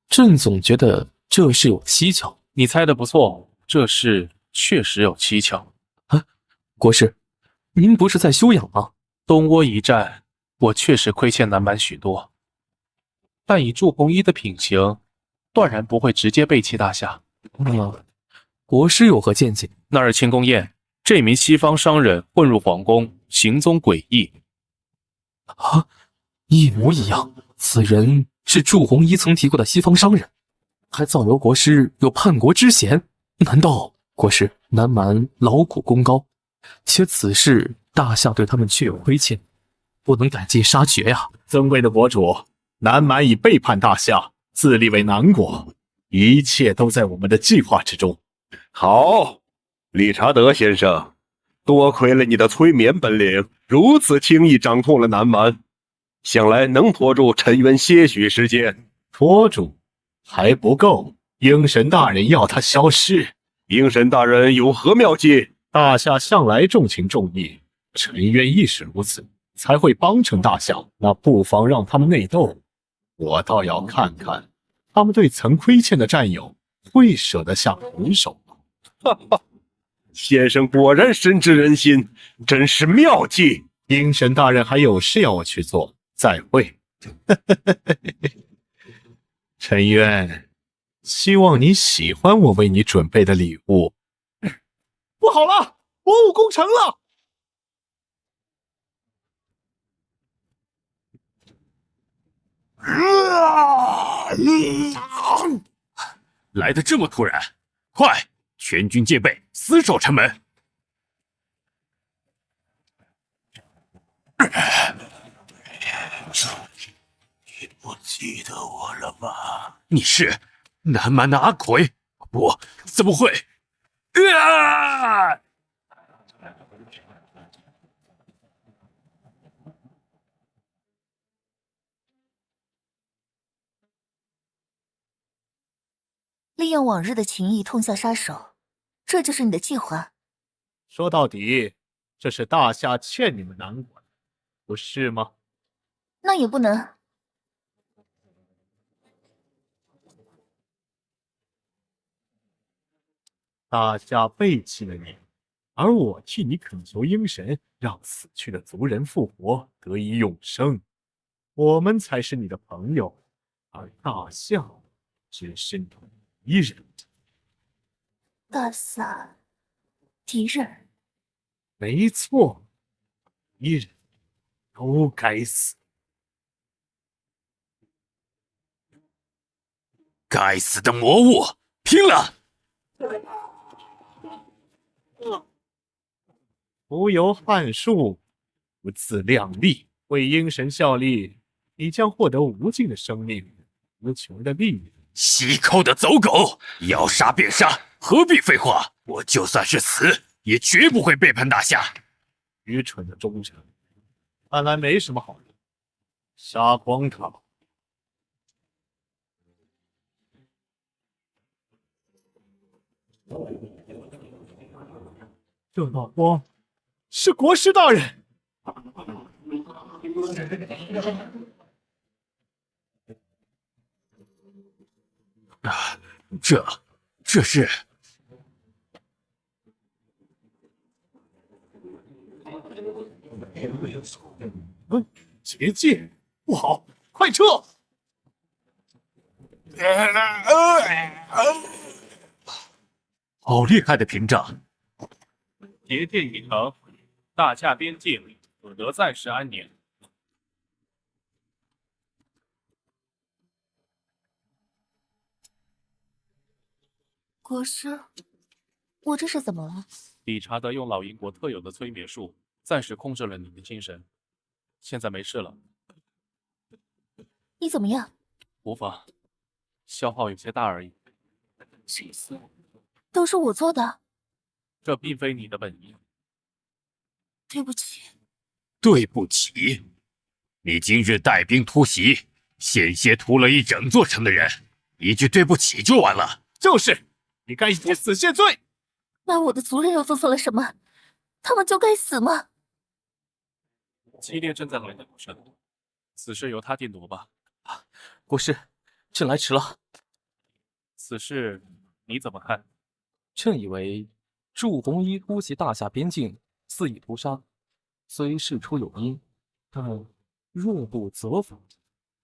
朕总觉得这事有蹊跷。你猜的不错，这事确实有蹊跷。啊，国师，您不是在休养吗？东窝一战，我确实亏欠南蛮许多，但以祝红衣的品行，断然不会直接背弃大夏。国师有何见解？那日庆功宴，这名西方商人混入皇宫，行踪诡异。啊，一模一样。此人是祝红衣曾提过的西方商人，还造谣国师有叛国之嫌。难道国师南蛮劳苦功高，且此事大夏对他们确有亏欠，不能赶尽杀绝呀？尊贵的国主，南蛮已背叛大夏，自立为南国，一切都在我们的计划之中。好，理查德先生，多亏了你的催眠本领，如此轻易掌控了南蛮，想来能拖住陈渊些许时间。拖住还不够，鹰神大人要他消失。鹰神大人有何妙计？大夏向来重情重义，陈渊亦是如此，才会帮衬大夏。那不妨让他们内斗，我倒要看看他们对曾亏欠的战友会舍得下狠手吗？哈哈，先生果然深知人心，真是妙计。鹰神大人还有事要我去做，再会。陈渊，希望你喜欢我为你准备的礼物。不好了，魔物攻城了！来得这么突然，快，全军戒备，死守城门。你不记得我了吗？你是南蛮的阿奎？不，怎么会？利用往日的情谊痛下杀手，这就是你的计划？说到底，这是大夏欠你们南国的，不是吗？那也不能。大夏背弃了你，而我替你恳求鹰神，让死去的族人复活，得以永生。我们才是你的朋友，而大夏只是你的敌人。大夏敌人？没错，敌人都该死。该死的魔物，拼了！不由汉术，不自量力。为鹰神效力，你将获得无尽的生命，无穷的力量。西寇的走狗，要杀便杀，何必废话？我就算是死，也绝不会背叛大夏。愚蠢的忠臣，看来没什么好的，杀光他。这道光是国师大人。这是结界，不好，快撤！好厉害的屏障！节电已成，大夏边境可得暂时安宁。国师，我这是怎么了？理查德用老鹰国特有的催眠术，暂时控制了你的精神，现在没事了。你怎么样？无妨，消耗有些大而已。都是我做的，这并非你的本意。对不起。对不起，你今日带兵突袭，险些屠了一整座城的人，一句对不起就完了。就是，你该以死谢罪。那我的族人又做错了什么？他们就该死吗？激烈正在来的路上，此事由他定夺吧。国师，朕来迟了。此事你怎么看？朕以为祝红衣突袭大夏边境，肆意屠杀，虽事出有因，但若不责罚，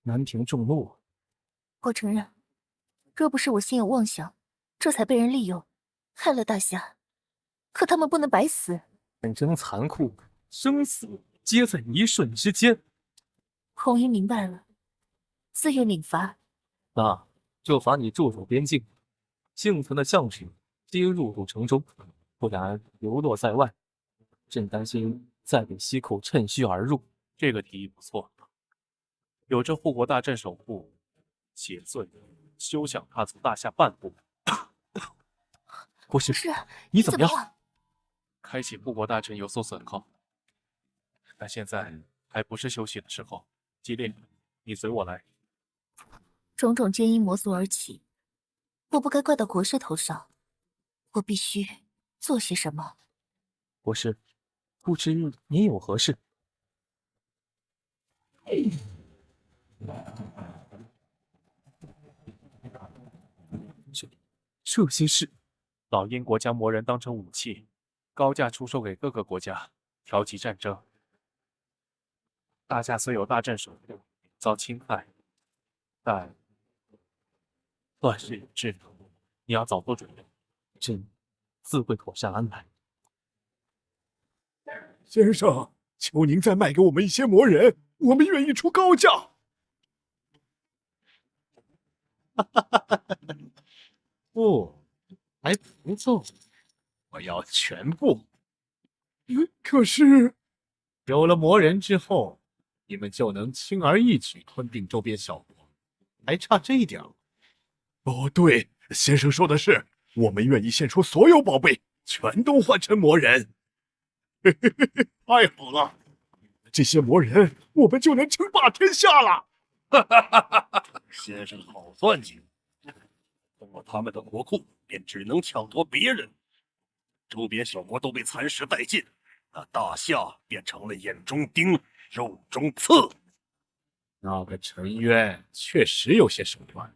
难平众怒。我承认，若不是我心有妄想，这才被人利用，害了大夏。可他们不能白死。战争残酷，生死皆在一瞬之间。红衣明白了，自愿领罚。那就罚你驻守边境，幸存的将士皆入入城中，不然流落在外，朕担心再给西寇趁虚而入。这个提议不错，有这护国大阵守护，且罪休想踏足大夏半步。国师，是你怎么样？开启护国大阵有所损耗，但现在还不是休息的时候。激烈，你随我来。种种皆因魔族而起，我不该怪到国师头上，我必须做些什么。国师，不知您有何事？这些事，老燕国将魔人当成武器，高价出售给各个国家，挑起战争。大夏虽有大阵守护，遭侵害，但乱世有志，你要早做准备。朕自会妥善安排。先生，求您再卖给我们一些魔人，我们愿意出高价。不，还不够，我要全部。可是，有了魔人之后，你们就能轻而易举吞并周边小国，还差这一点。哦，对，先生说的是，我们愿意献出所有宝贝，全都换成魔人。太好了，这些魔人，我们就能称霸天下了。先生好算计，动了他们的国库，便只能抢夺别人，周边小国都被蚕食殆尽，那大夏变成了眼中钉、肉中刺。那个陈渊确实有些手段，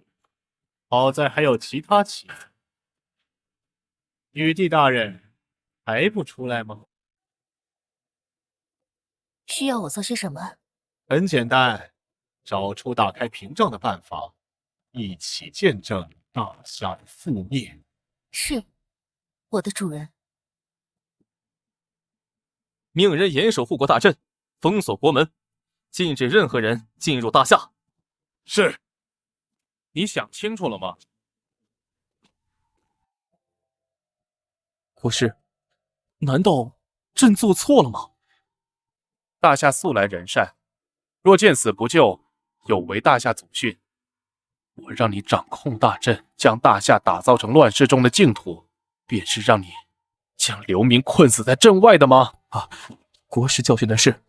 好在还有其他棋。女帝大人还不出来吗？需要我做些什么？很简单，找出打开屏障的办法，一起见证大夏的覆灭。是，我的主人。命人严守护国大阵，封锁国门，禁止任何人进入大夏。是。你想清楚了吗？国师，难道朕做错了吗？大夏素来仁善，若见死不救，有违大夏祖训。我让你掌控大阵，将大夏打造成乱世中的净土，便是让你将流民困死在阵外的吗？国师教训的是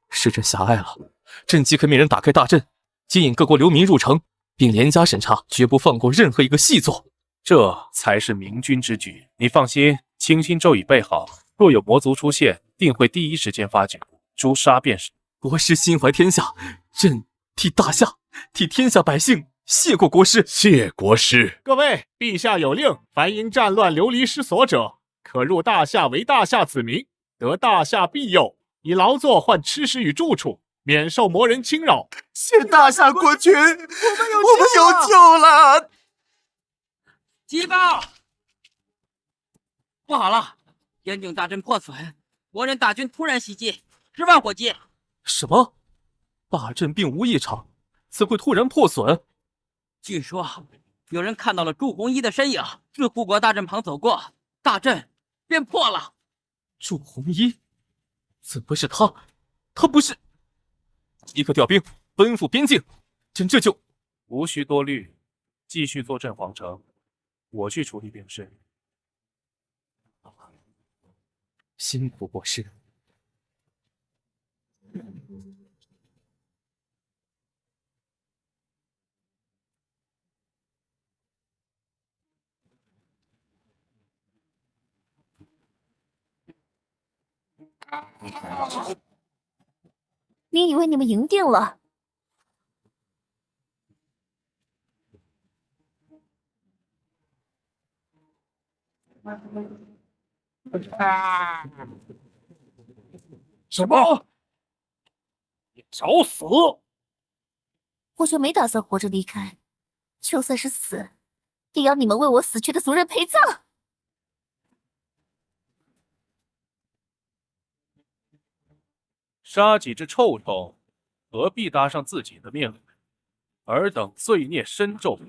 朕狭隘了。朕即刻命人打开大阵，接引各国流民入城，并严加审查，绝不放过任何一个细作。这才是明君之举。你放心，清心咒已备好，若有魔族出现，定会第一时间发觉，诛杀便是。国师心怀天下，朕替大夏、替天下百姓谢过国师。谢国师。各位，陛下有令，凡因战乱流离失所者，可入大夏为大夏子民，得大夏庇佑，以劳作换吃食与住处，免受魔人侵扰。谢大夏国君，我们有救了！急报！不好了，边境大阵破损，魔人大军突然袭击，10万火急。什么？大阵并无异常，怎会突然破损？据说有人看到了祝红衣的身影自护国大阵旁走过，大阵便破了。祝红衣？怎么是他？他不是？即刻调兵，奔赴边境，这就无需多虑，继续坐镇皇城，我去处理便是。辛苦国师。你以为你们赢定了？什么？你找死！我却没打算活着离开，就算是死，也要你们为我死去的族人陪葬。杀几只臭虫，何必搭上自己的命？尔等罪孽深重，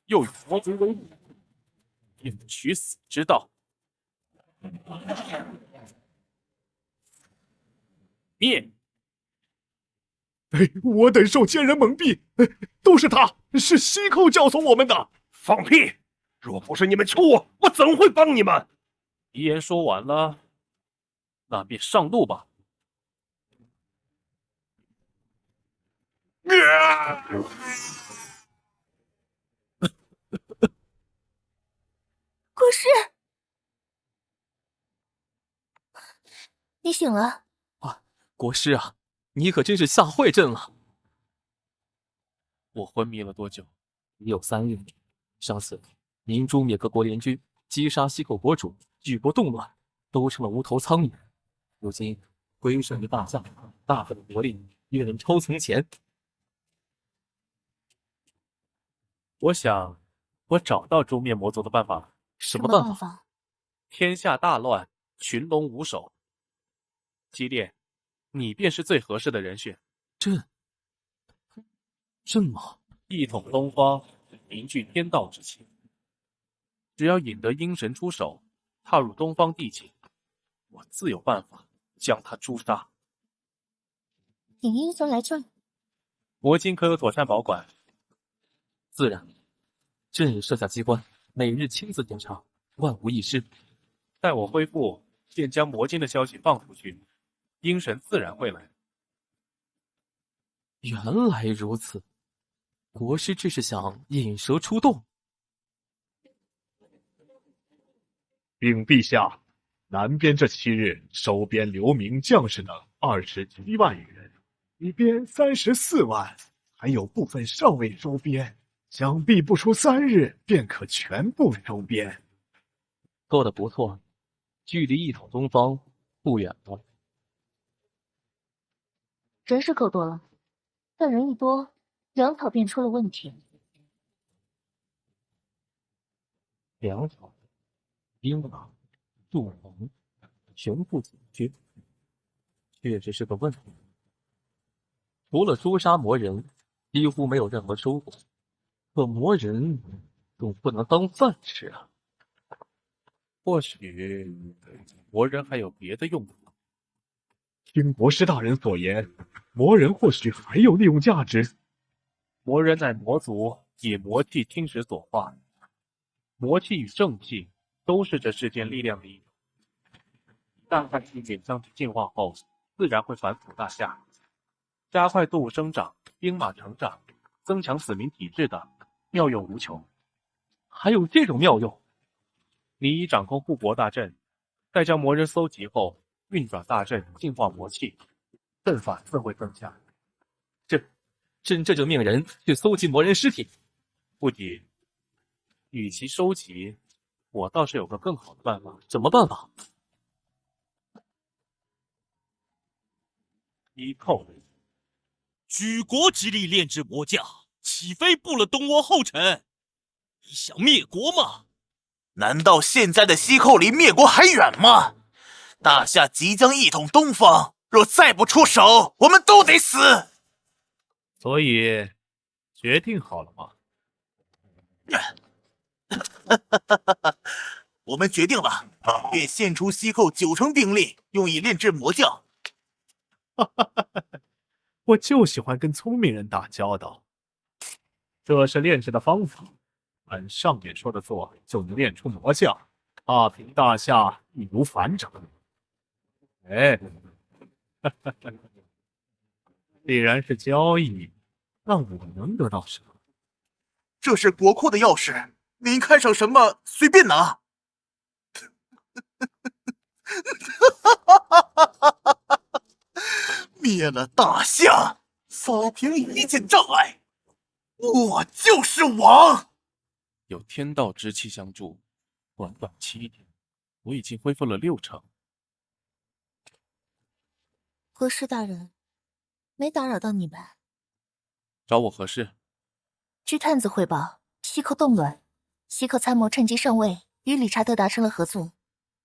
又与魔族为伍，应取死之道。灭！我等受奸人蒙蔽，都是他，是西寇教唆我们的。放屁！若不是你们求我，我怎会帮你们？遗言说完了，那便上路吧。国师，你醒了。国师啊，你可真是吓坏朕了。我昏迷了多久？已有3日。上次您诛灭各国联军，击杀西寇国主，举国动乱，都成了无头苍蝇。如今归顺于大夏，大汉的国力远超从前。我想，我找到诛灭魔族的办法了。什么办法？天下大乱，群龙无首。姬烈，你便是最合适的人选。朕吗？一统东方，凝聚天道之气。只要引得鹰神出手，踏入东方地界，我自有办法将他诛杀。引鹰神来这？魔晶可有妥善保管？自然，朕已设下机关，每日亲自检查，万无一失。待我恢复，便将魔晶的消息放出去，鹰神自然会来。原来如此，国师这是想引蛇出洞。禀陛下，南边这7日收编留名将士等27万余人，里边34万，还有部分尚未收编。想必不出3日便可全部收编。做得不错，距离一统东方不远了。人是够多了，但人一多，粮草便出了问题。粮草、兵马、贮粮全部紧缺，确实是个问题。除了诛杀魔人，几乎没有任何收获。可魔人总不能当饭吃啊！或许魔人还有别的用途。听国师大人所言，魔人或许还有利用价值。魔人乃魔族以魔气侵蚀所化，魔气与正气都是这世间力量的一种。大汉气点将其净化后，自然会反哺大夏，加快动物生长、兵马成长，增强死民体质的。妙用无穷。还有这种妙用？你已掌控护国大阵，待将魔人搜集后，运转大阵，净化魔气，阵法自会增强。朕这就命人去搜集魔人尸体。不急，与其收集，我倒是有个更好的办法。什么办法？一扣。举国之力炼制魔将，岂非步了东窝后尘？你想灭国吗？难道现在的西寇离灭国还远吗？大夏即将一统东方，若再不出手，我们都得死。所以，决定好了吗？我们决定了，便献出西寇90%兵力，用以炼制魔将。我就喜欢跟聪明人打交道。这是炼制的方法，按上面说的做，就能炼出魔将，踏平大夏，易如反掌。哎，既然是交易，那我能得到什么？这是国库的钥匙，您看上什么随便拿。灭了大夏，扫平一切障碍，我就是王。有天道之气相助，短短7天，我已经恢复了60%。国师大人，没打扰到你们。找我何事？据探子汇报，西寇动乱，西寇参谋趁机上位，与理查德达成了合作，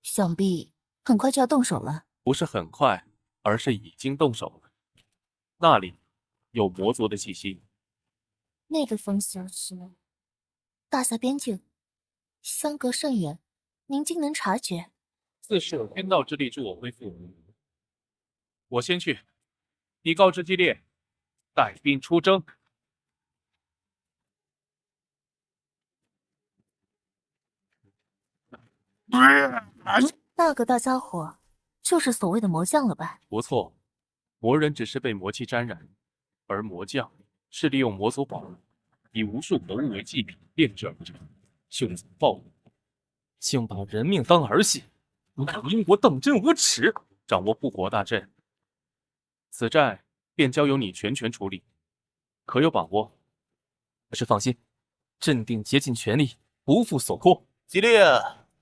想必很快就要动手了。不是很快，而是已经动手了。那里有魔族的气息。那个风险是大夏边境，相隔甚远，您竟能察觉？自是有天道之力助我恢复。我先去，你告知激烈，带兵出征。那个大家伙就是所谓的魔将了吧？不错，魔人只是被魔气沾染，而魔将是利用魔族宝物，以无数魔物为祭品炼制而成，凶残暴力，竟把人命当儿戏，如同英国当真无耻！掌握护国大阵，此战便交由你全权处理，可有把握？可是放心，镇定竭尽全力，不负所托。激烈，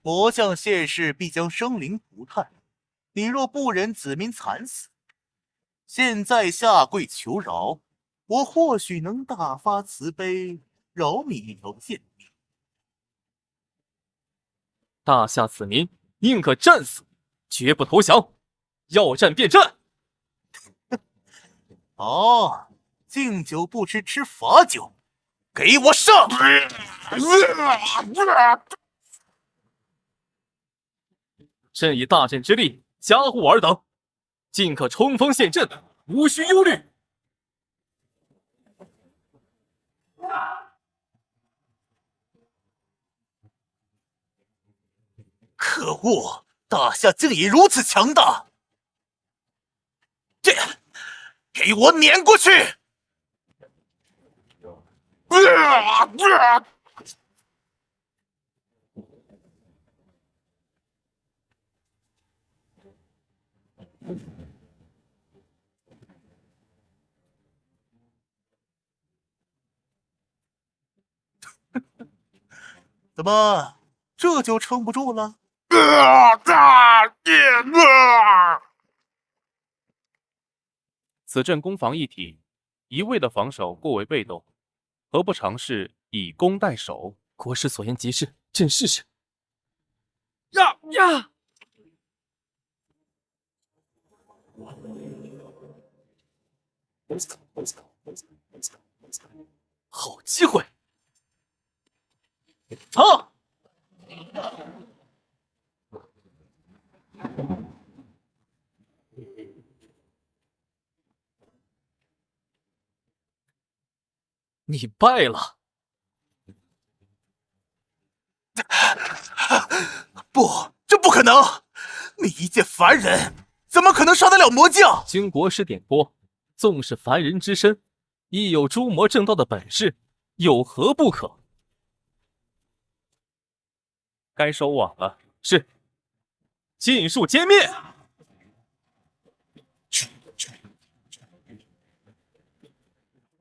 魔将现世必将生灵涂炭，你若不忍子民惨死，现在下跪求饶，我或许能大发慈悲，饶你一条贱命。大夏子民宁可战死，绝不投降。要战便战。哦，敬酒不吃吃罚酒，给我上！朕以大阵之力加护尔等，尽可冲锋陷阵，无需忧虑。可恶，大夏竟已如此强大！这，给我撵过去！怎么，这就撑不住了？此阵攻防一体，一味的防守过为被动，何不尝试以攻代守？国师所言极是，朕试试。呀！好机会！啊！你败了！不，这不可能！你一介凡人，怎么可能杀得了魔将？经国师点拨，纵是凡人之身，亦有诛魔正道的本事，有何不可？该收网了。是。尽数歼灭！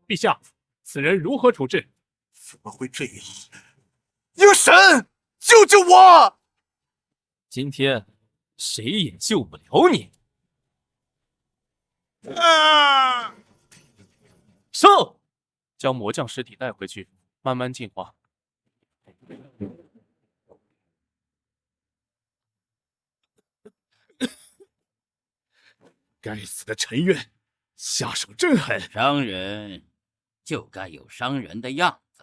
陛下，此人如何处置？怎么会这样？鹰神，救救我！今天谁也救不了你。上！将魔将尸体带回去，慢慢净化。该死的陈渊，下手真狠！伤人就该有伤人的样子，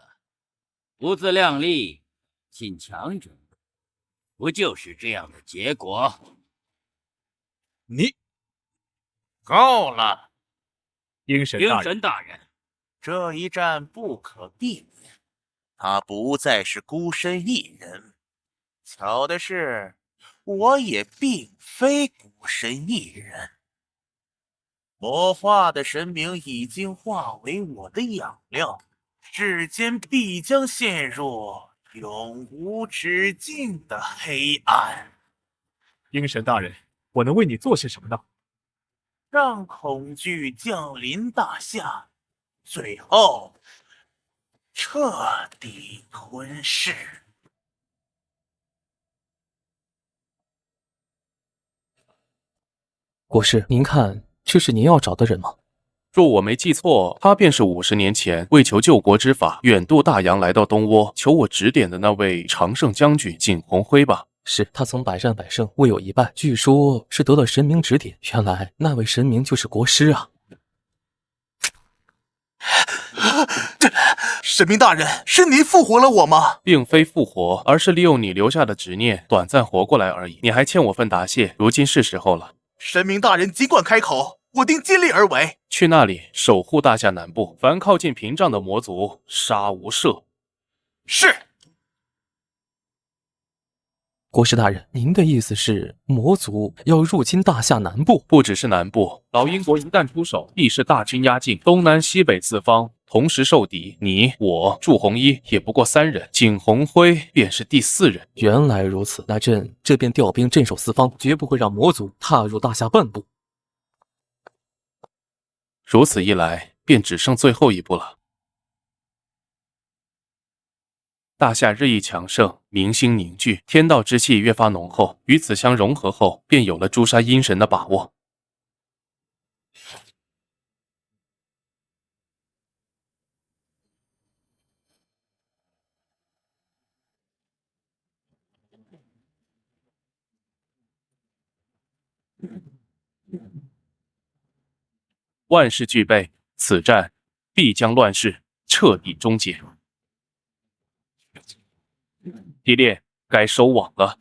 不自量力，请强者，不就是这样的结果？你够了！鹰神大人，这这一战不可避免，他不再是孤身一人。巧的是，我也并非孤身一人。魔化的神明已经化为我的养料，世间必将陷入永无止境的黑暗。鹰神大人，我能为你做些什么呢？让恐惧降临大夏，最后彻底吞噬。国师，您看，这是您要找的人吗？若我没记错，他便是50年前为求救国之法，远渡大洋来到东窝，求我指点的那位常胜将军景鸿辉吧？是，他曾百战百胜，未有一败，据说是得了神明指点。原来那位神明就是国师啊！神明大人，是您复活了我吗？并非复活，而是利用你留下的执念，短暂活过来而已。你还欠我份答谢，如今是时候了。神明大人尽管开口，我定尽力而为。去那里守护大夏南部，凡靠近屏障的魔族，杀无赦。是。国师大人，您的意思是魔族要入侵大夏南部？不只是南部，老鹰国一旦出手，必是大军压境，东南西北四方同时受敌。你我祝红衣也不过3人，景鸿辉便是第4人。原来如此，那朕这便调兵镇守四方，绝不会让魔族踏入大夏半步。如此一来，便只剩最后一步了。大夏日益强盛，民心凝聚，天道之气越发浓厚，与此相融合后，便有了诛杀阴神的把握。万事俱备，此战必将乱世彻底终结。提炼该收网了。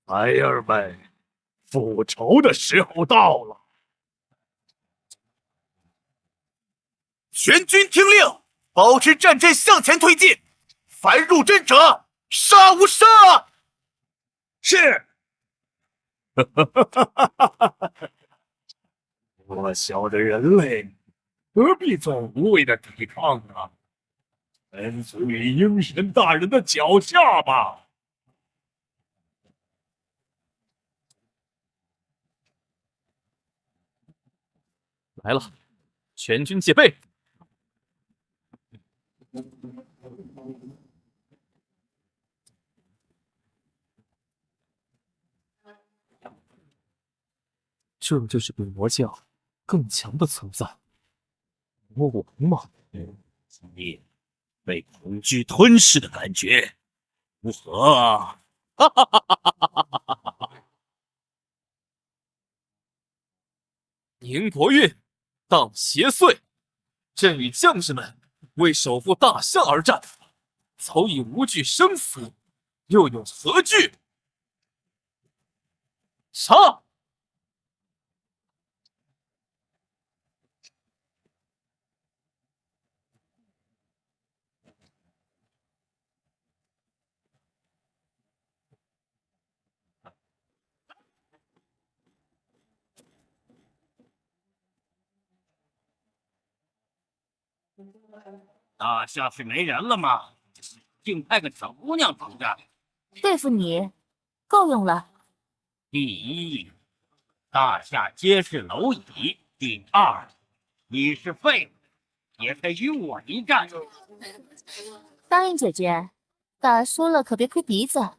孩儿们，复仇的时候到了！全军听令，保持战阵向前推进，凡入阵者杀无赦。是。弱小的人类，何必做无谓的抵抗啊？臣服于鹰神大人的脚下吧！来了，全军戒备！这就是比魔教更强的存在，魔王吗？你被恐惧吞噬的感觉，如何啊？哈哈哈哈哈哈！宁国运，当邪祟！朕与将士们为守护大夏而战，早已无惧生死，又有何惧？杀！大夏是没人了吗？竟派个小姑娘出战，对付你够用了。第一，大夏皆是蝼蚁；第二，你是废物，也配与我一战？答应姐姐，打输了可别亏鼻子。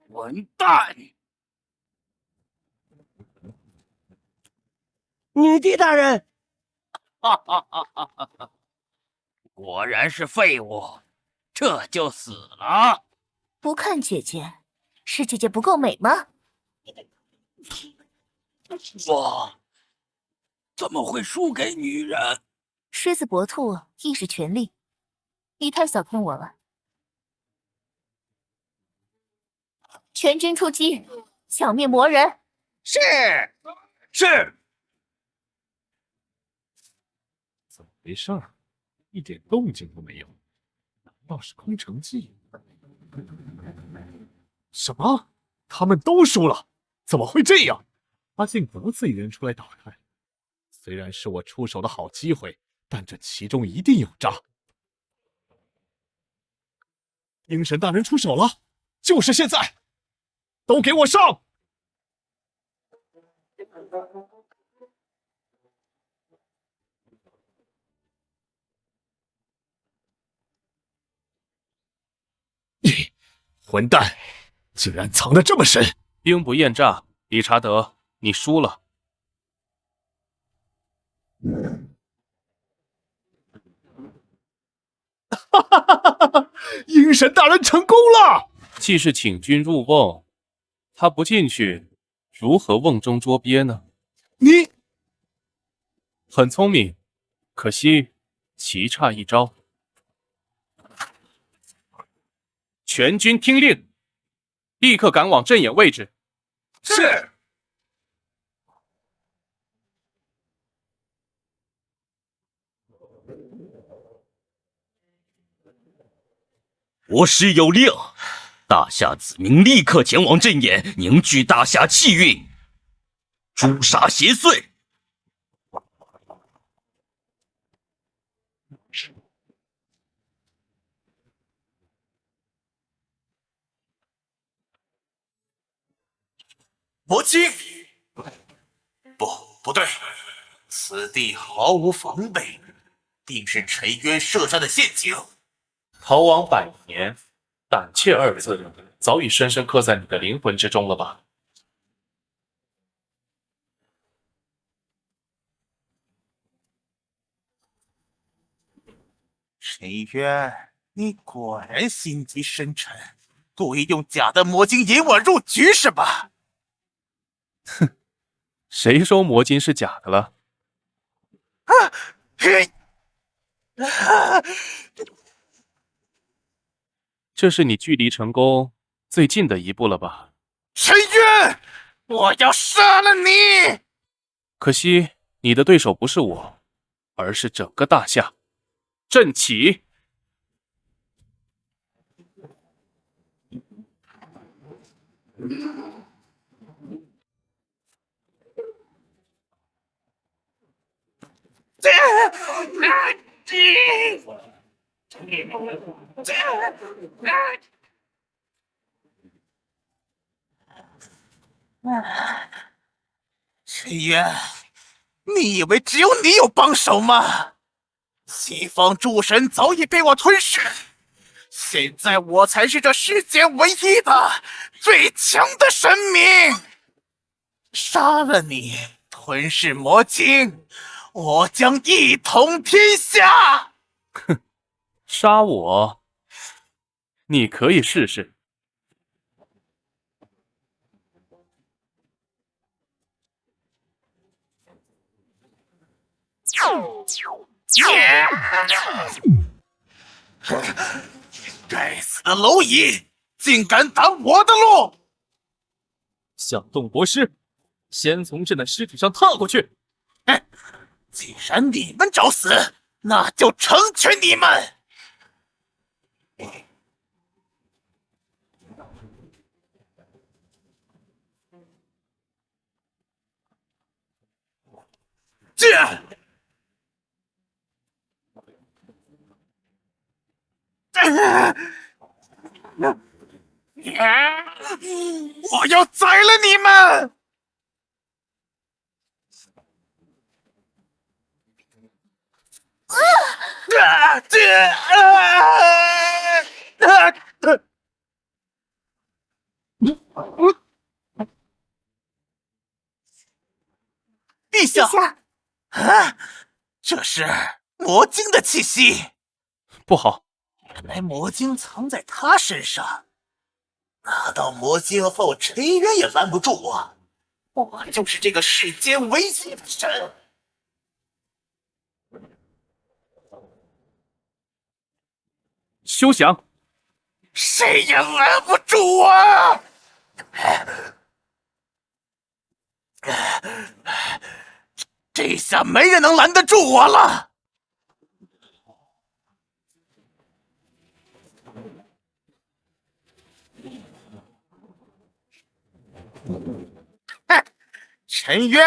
混蛋！女帝大人，哈哈哈哈哈！果然是废物，这就死了。不看姐姐，是姐姐不够美吗？我怎么会输给女人？狮子搏兔亦是权力，你太小看我了。全军出击，剿灭魔人。是。怎么回事儿？一点动静都没有，难道是空城计？什么？他们都输了？怎么会这样？他竟独自一人出来打开，虽然是我出手的好机会，但这其中一定有诈。鹰神大人出手了，就是现在！都给我上！你混蛋，竟然藏得这么深！兵不厌诈，理查德，你输了。哈哈哈哈哈！鹰神大人成功了！既是请君入瓮，他不进去，如何瓮中捉鳖呢？你很聪明，可惜棋差一招。全军听令，立刻赶往阵眼位置。是。国师有令，大夏子民立刻前往阵眼，凝聚大夏气运，诛杀邪祟。魔晶，不对，此地毫无防备，定是陈渊设下的陷阱。逃亡100年，胆怯2字早已深深刻在你的灵魂之中了吧？陈渊，你果然心机深沉，故意用假的魔晶引我入局是吧？哼，谁说魔晶是假的了？这是你距离成功最近的一步了吧？陈渊，我要杀了你！可惜你的对手不是我，而是整个大夏。阵起！陈渊，你以为只有你有帮手吗？西方诸神早已被我吞噬，现在我才是这世间唯一的、最强的神明。杀了你，吞噬魔晶，我将一统天下。哼，杀我，你可以试试。该死的蝼蚁，竟敢挡我的路！想动国师，先从这男尸体上踏过去。既然你们找死，那就成全你们！我要宰了你们！陛下，啊，这是魔晶的气息。不好，原来魔晶藏在他身上。拿到魔晶后，陈渊也拦不住我。我就是这个世间唯一的神。休想！谁也拦不住我！这下没人能拦得住我了。陈渊，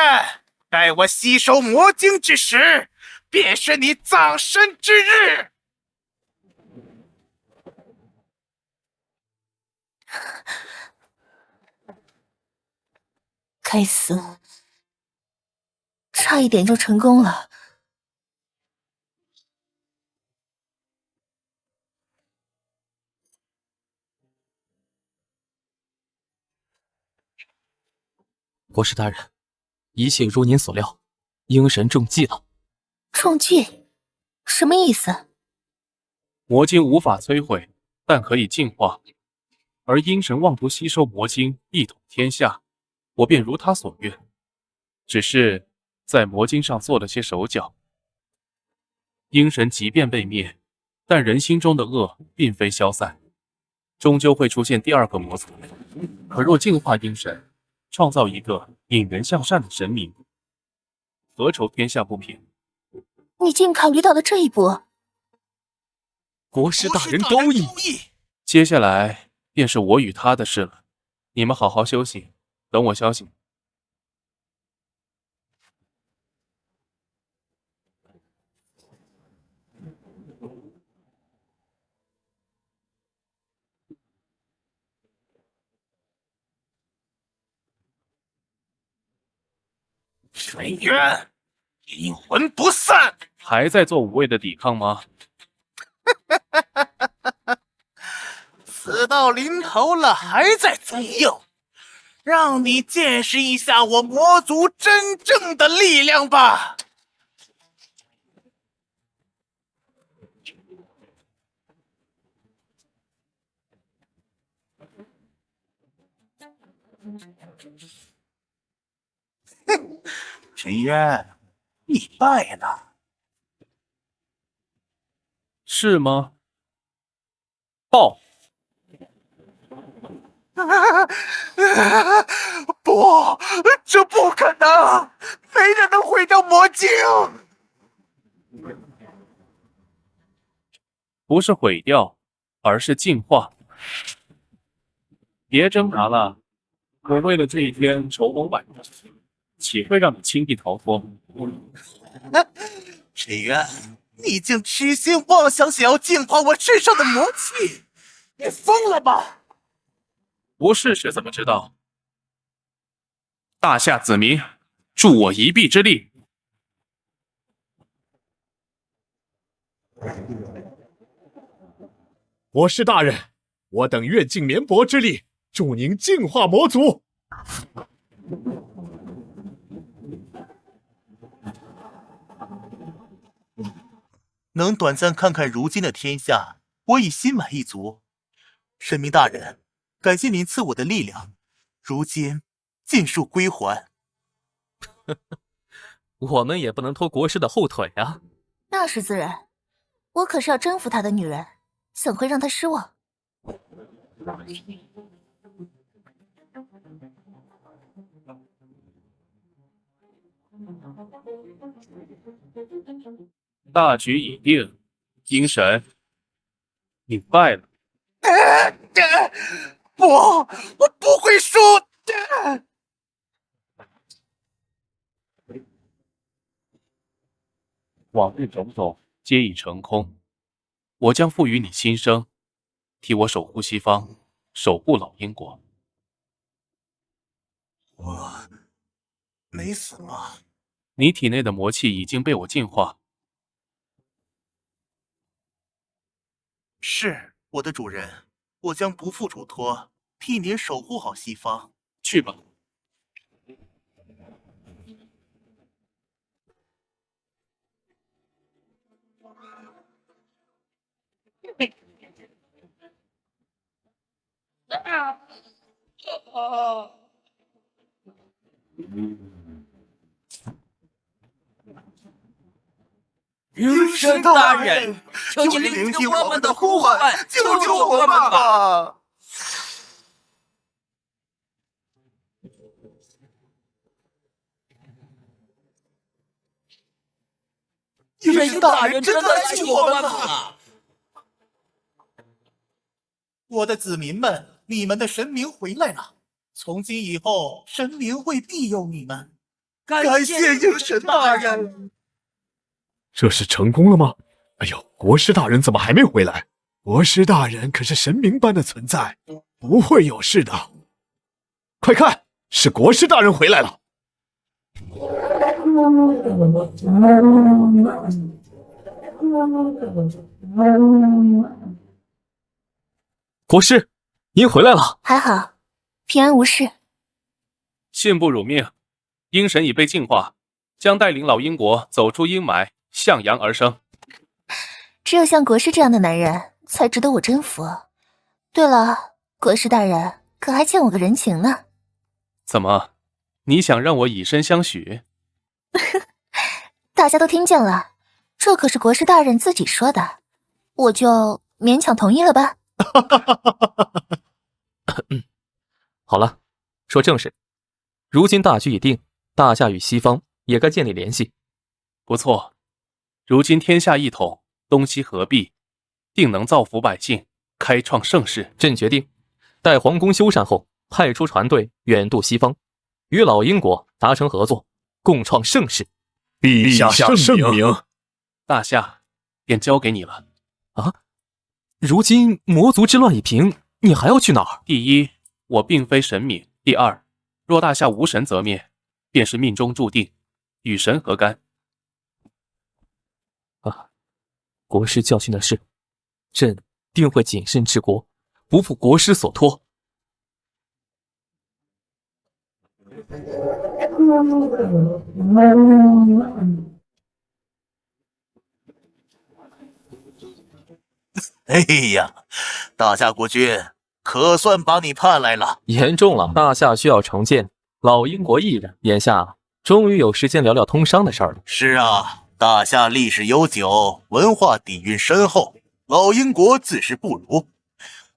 待我吸收魔晶之时，便是你葬身之日。该死，差一点就成功了。国师大人，一切如您所料，鹰神中计了。中计？什么意思？魔晶无法摧毁，但可以净化。而鹰神妄图吸收魔晶，一统天下，我便如他所愿。只是在魔晶上做了些手脚。鹰神即便被灭，但人心中的恶并非消散，终究会出现第二个魔族。可若净化鹰神，创造一个引人向善的神明，何愁天下不平？你竟考虑到了这一步？国师大人高义。接下来便是我与他的事了。你们好好休息，等我消息。陈渊，阴魂不散！还在做无谓的抵抗吗？死到临头了，还在左右，让你见识一下我魔族真正的力量吧！哼，陈渊，你败了。是吗？报！不，这不可能！没人能毁掉魔晶。不是毁掉，而是净化。别挣扎了，我为了这一天筹谋晚上，岂会让你轻易逃脱？陈渊，你竟痴心妄想，想要净化我身上的魔气，你疯了吧？不试试怎么知道？大夏子民，助我一臂之力。国师大人，我等愿尽绵薄之力，助您净化魔族。能短暂看看如今的天下，我已心满意足。神明大人，感谢您赐我的力量，如今尽数归还。我们也不能拖国师的后腿啊。那是自然，我可是要征服他的女人，怎会让他失望？大局已定，鹰神，你败了。不，我不会输。往日种种皆已成空，我将赋予你新生，替我守护西方，守护老鹰国。我没死吗？你体内的魔气已经被我净化。是，我的主人，我将不负嘱托，替您守护好西方。去吧。鹰神大人，求你聆听我们的呼唤，救救我们吧！元神大人真的来救我们了！我的子民们，你们的神明回来了。从今以后，神明会庇佑你们。感谢应神大人。这是成功了吗？哎呦，国师大人怎么还没回来？国师大人可是神明般的存在，不会有事的。快看，是国师大人回来了。国师，您回来了。还好，平安无事。信不辱命，鹰神已被净化，将带领老鹰国走出阴霾，向阳而生。只有像国师这样的男人才值得我征服。对了，国师大人可还欠我个人情呢。怎么，你想让我以身相许？大家都听见了，这可是国师大人自己说的，我就勉强同意了吧。好了，说正事。如今大局已定，大夏与西方也该建立联系。不错，如今天下一统，东西合璧，定能造福百姓，开创盛世。朕决定，待皇宫修缮后，派出船队远渡西方，与老鹰国达成合作，共创盛世。陛下圣明。大夏便交给你了。啊？如今魔族之乱已平，你还要去哪儿？第一，我并非神明；第二，若大夏无神则灭，便是命中注定，与神何干？啊，国师教训的是，朕定会谨慎治国，不负国师所托。哎呀，大夏国君，可算把你盼来了。严重了，大夏需要重建老鹰国艺人，眼下终于有时间聊聊通商的事儿了。是啊，大夏历史悠久，文化底蕴深厚，老鹰国自是不如。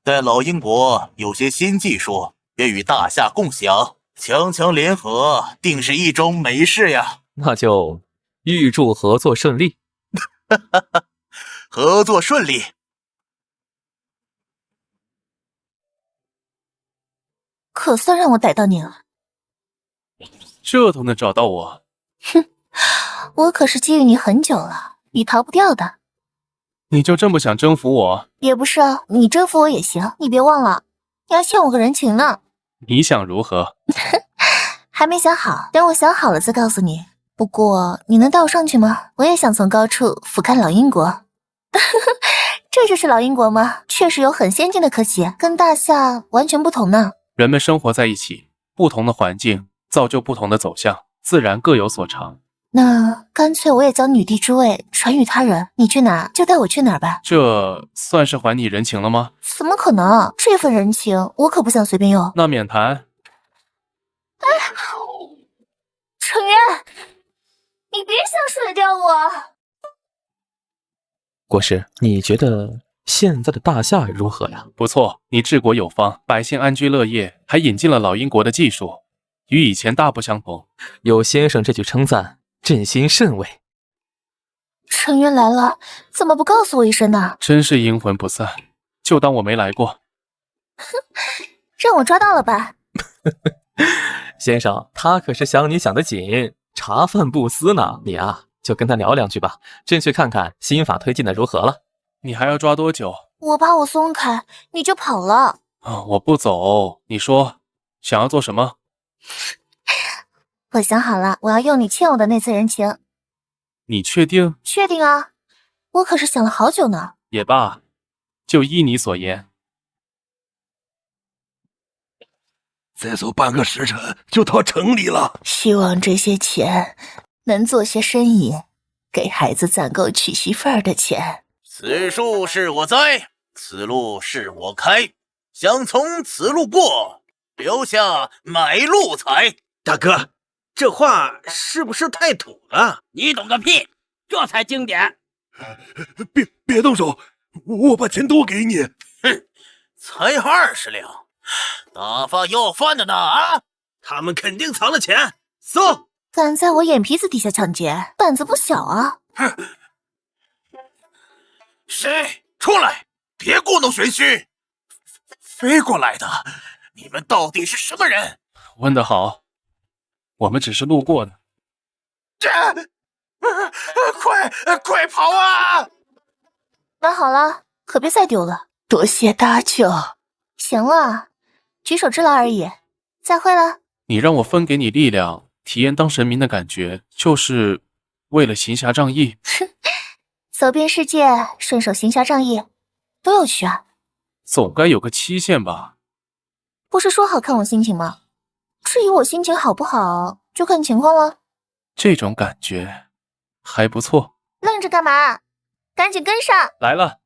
待老鹰国有些新技术，便与大夏共享，强强联合，定是一种美事呀。那就预祝合作顺利。合作顺利。可算让我逮到你了。这都能找到我？哼，我可是觊觎你很久了，你逃不掉的。你就这么想征服我？也不是啊，你征服我也行，你别忘了，你还欠我个人情呢。你想如何？还没想好，等我想好了再告诉你。不过你能带我上去吗？我也想从高处俯瞰老鹰国。这就是老鹰国吗？确实有很先进的科技，跟大夏完全不同呢。人们生活在一起，不同的环境造就不同的走向，自然各有所长。那干脆我也将女帝之位传与他人，你去哪就带我去哪儿吧。这算是还你人情了吗？怎么可能？这份人情我可不想随便用。那免谈。程渊，你别想甩掉我。国师，你觉得现在的大夏如何呀？不错，你治国有方，百姓安居乐业，还引进了老鹰国的技术，与以前大不相同。有先生这句称赞，朕心甚慰。程渊来了，怎么不告诉我一声呢？真是阴魂不散，就当我没来过。让我抓到了吧？先生，他可是想你想得紧，茶饭不思呢。你啊，就跟他聊两句吧，朕去看看新法推进的如何了。你还要抓多久？我把我松开，你就跑了。我不走。你说想要做什么？我想好了，我要用你欠我的那次人情。你确定？确定啊，我可是想了好久呢。也罢，就依你所言。再走半个时辰就到城里了。希望这些钱能做些生意，给孩子攒够娶媳妇儿的钱。此树是我栽，此路是我开，想从此路过，留下买路财。大哥，这话是不是太土了？你懂个屁，这才经典。别动手，我把钱都给你。哼，才20两，大发要饭的呢啊！他们肯定藏了钱，搜！敢在我眼皮子底下抢劫，胆子不小啊！哼，谁出来？别故弄玄虚！飞过来的，你们到底是什么人？问得好，我们只是路过的。快跑啊！那好了，可别再丢了。多谢大舅。行了，举手之劳而已。再会了。你让我分给你力量，体验当神明的感觉，就是为了行侠仗义？走遍世界，顺手行侠仗义，多有趣啊！总该有个期限吧？不是说好看我心情吗？至于我心情好不好，就看情况了。这种感觉还不错。愣着干嘛？赶紧跟上！来了。